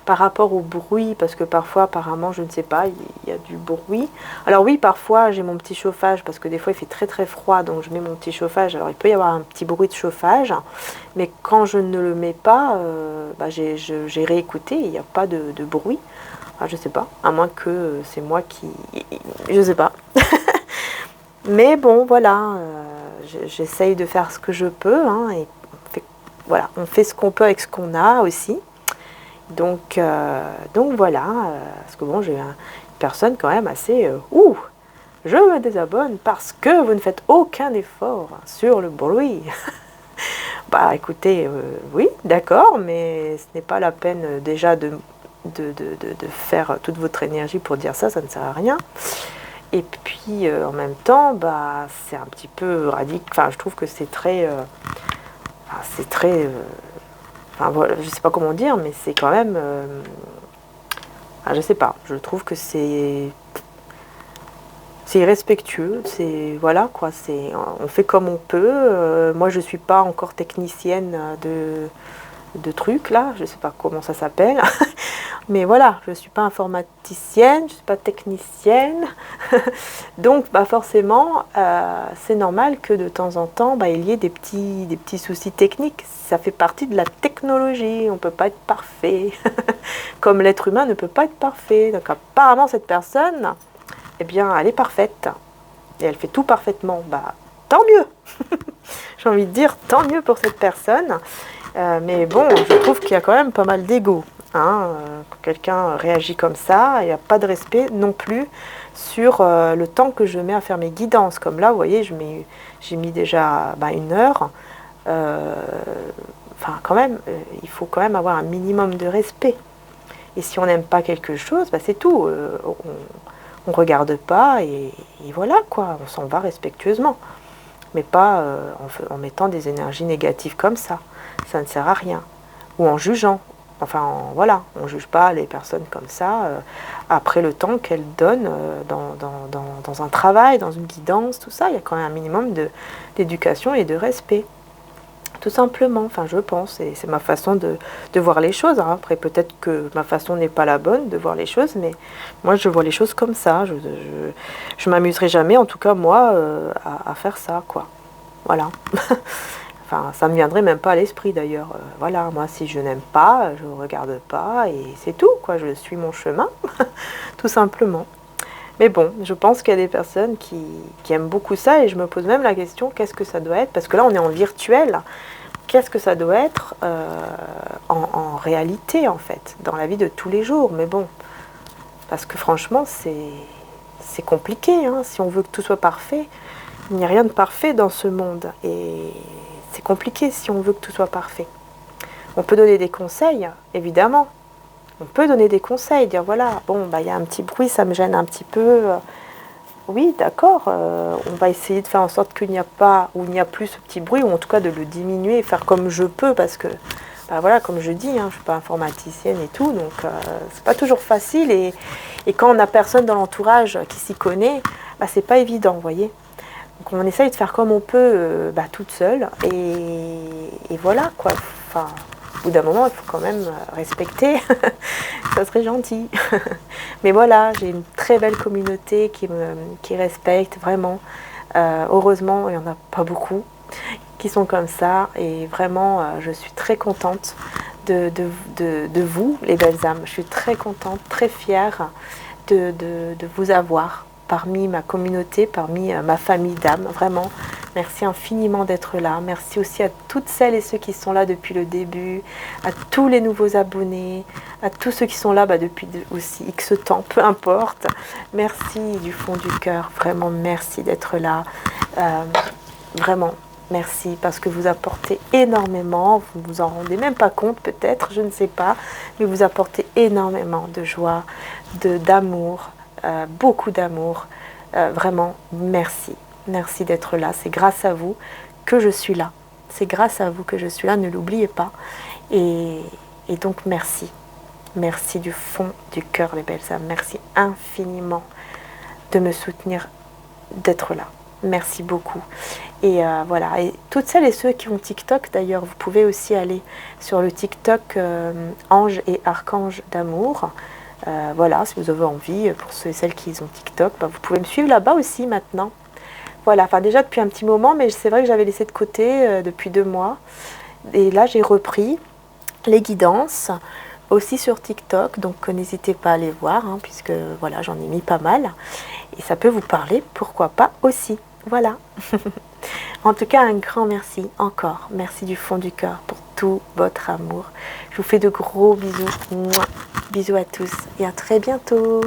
par rapport au bruit, parce que parfois, apparemment, je ne sais pas, il y a du bruit. Alors oui, parfois, j'ai mon petit chauffage, parce que des fois, il fait très très froid, donc je mets mon petit chauffage. Alors il peut y avoir un petit bruit de chauffage, mais quand je ne le mets pas, bah, j'ai réécouté, il n'y a pas de bruit. Enfin, je ne sais pas, à moins que c'est moi qui... Je ne sais pas. Mais bon, voilà, j'essaye de faire ce que je peux, hein, et voilà, on fait ce qu'on peut avec ce qu'on a aussi. Donc voilà, parce que bon, j'ai une personne quand même assez... je me désabonne parce que vous ne faites aucun effort sur le bruit. Bah écoutez, oui, d'accord, mais ce n'est pas la peine déjà de faire toute votre énergie pour dire ça, ça ne sert à rien. Et puis en même temps, bah, c'est un petit peu radical, enfin je trouve que c'est très... enfin voilà, je sais pas comment dire, mais c'est quand même... je sais pas, je trouve que c'est irrespectueux, c'est... Voilà quoi, on fait comme on peut. Moi je suis pas encore technicienne de trucs là, je sais pas comment ça s'appelle. Mais voilà, je ne suis pas informaticienne, je ne suis pas technicienne. Donc bah forcément, c'est normal que de temps en temps, bah, il y ait des petits soucis techniques. Ça fait partie de la technologie, on ne peut pas être parfait. Comme l'être humain ne peut pas être parfait. Donc apparemment, cette personne, eh bien, elle est parfaite. Et elle fait tout parfaitement. Bah, tant mieux. J'ai envie de dire, tant mieux pour cette personne. Mais bon, je trouve qu'il y a quand même pas mal d'ego. Hein, quand quelqu'un réagit comme ça, il n'y a pas de respect non plus sur le temps que je mets à faire mes guidances. Comme là, vous voyez, j'ai mis déjà 1 heure. Enfin, quand même, il faut quand même avoir un minimum de respect. Et si on n'aime pas quelque chose, bah, c'est tout. On ne regarde pas et voilà, quoi. On s'en va respectueusement. Mais pas en mettant des énergies négatives comme ça. Ça ne sert à rien. Ou en jugeant. Enfin, voilà, on ne juge pas les personnes comme ça après le temps qu'elles donnent dans un travail, dans une guidance, tout ça. Il y a quand même un minimum d'éducation et de respect. Tout simplement, enfin je pense, et c'est ma façon de voir les choses. Hein. Après, peut-être que ma façon n'est pas la bonne de voir les choses, mais moi je vois les choses comme ça. Je m'amuserai jamais, en tout cas moi, à faire ça, quoi. Voilà. Enfin, ça ne me viendrait même pas à l'esprit d'ailleurs. Voilà, moi si je n'aime pas, je ne regarde pas et c'est tout, quoi. Je suis mon chemin, tout simplement. Mais bon, je pense qu'il y a des personnes qui aiment beaucoup ça et je me pose même la question, qu'est-ce que ça doit être? Parce que là, on est en virtuel. Qu'est-ce que ça doit être en réalité, en fait, dans la vie de tous les jours? Mais bon, parce que franchement, c'est compliqué. Hein. Si on veut que tout soit parfait, il n'y a rien de parfait dans ce monde. Et c'est compliqué si on veut que tout soit parfait. On peut donner des conseils, évidemment. On peut donner des conseils, dire voilà, bon, bah, y a un petit bruit, ça me gêne un petit peu. Oui, d'accord, on va essayer de faire en sorte qu'il n'y a pas, ou il n'y a plus ce petit bruit, ou en tout cas de le diminuer, faire comme je peux, parce que, bah, voilà, comme je dis, hein, je ne suis pas informaticienne et tout, donc c'est pas toujours facile. Et quand on n'a personne dans l'entourage qui s'y connaît, c'est pas évident, vous voyez. Donc on essaye de faire comme on peut toute seule et voilà quoi. Enfin, au bout d'un moment, il faut quand même respecter, ça serait gentil. Mais voilà, j'ai une très belle communauté qui respecte vraiment. Heureusement, il n'y en a pas beaucoup qui sont comme ça et vraiment, je suis très contente de vous, les belles âmes. Je suis très contente, très fière de vous avoir parmi ma communauté, parmi ma famille d'âmes, vraiment. Merci infiniment d'être là. Merci aussi à toutes celles et ceux qui sont là depuis le début, à tous les nouveaux abonnés, à tous ceux qui sont là depuis aussi X temps, peu importe. Merci du fond du cœur, vraiment merci d'être là. Vraiment, merci parce que vous apportez énormément, vous ne vous en rendez même pas compte peut-être, je ne sais pas, mais vous apportez énormément de joie, d'amour, beaucoup d'amour. Vraiment, merci. Merci d'être là. C'est grâce à vous que je suis là. C'est grâce à vous que je suis là, ne l'oubliez pas. Et donc, merci. Merci du fond du cœur, les belles âmes. Merci infiniment de me soutenir, d'être là. Merci beaucoup. Et voilà. Et toutes celles et ceux qui ont TikTok, d'ailleurs, vous pouvez aussi aller sur le TikTok Ange et Archange d'amour. Voilà, si vous avez envie, pour ceux et celles qui ont TikTok, vous pouvez me suivre là-bas aussi maintenant. Voilà, enfin déjà depuis un petit moment, mais c'est vrai que j'avais laissé de côté depuis 2 mois. Et là, j'ai repris les guidances aussi sur TikTok, donc n'hésitez pas à les voir, puisque voilà, j'en ai mis pas mal. Et ça peut vous parler, pourquoi pas aussi. Voilà. En tout cas, un grand merci encore. Merci du fond du cœur pour tout votre amour. Je vous fais de gros bisous. Mouah. Bisous à tous et à très bientôt.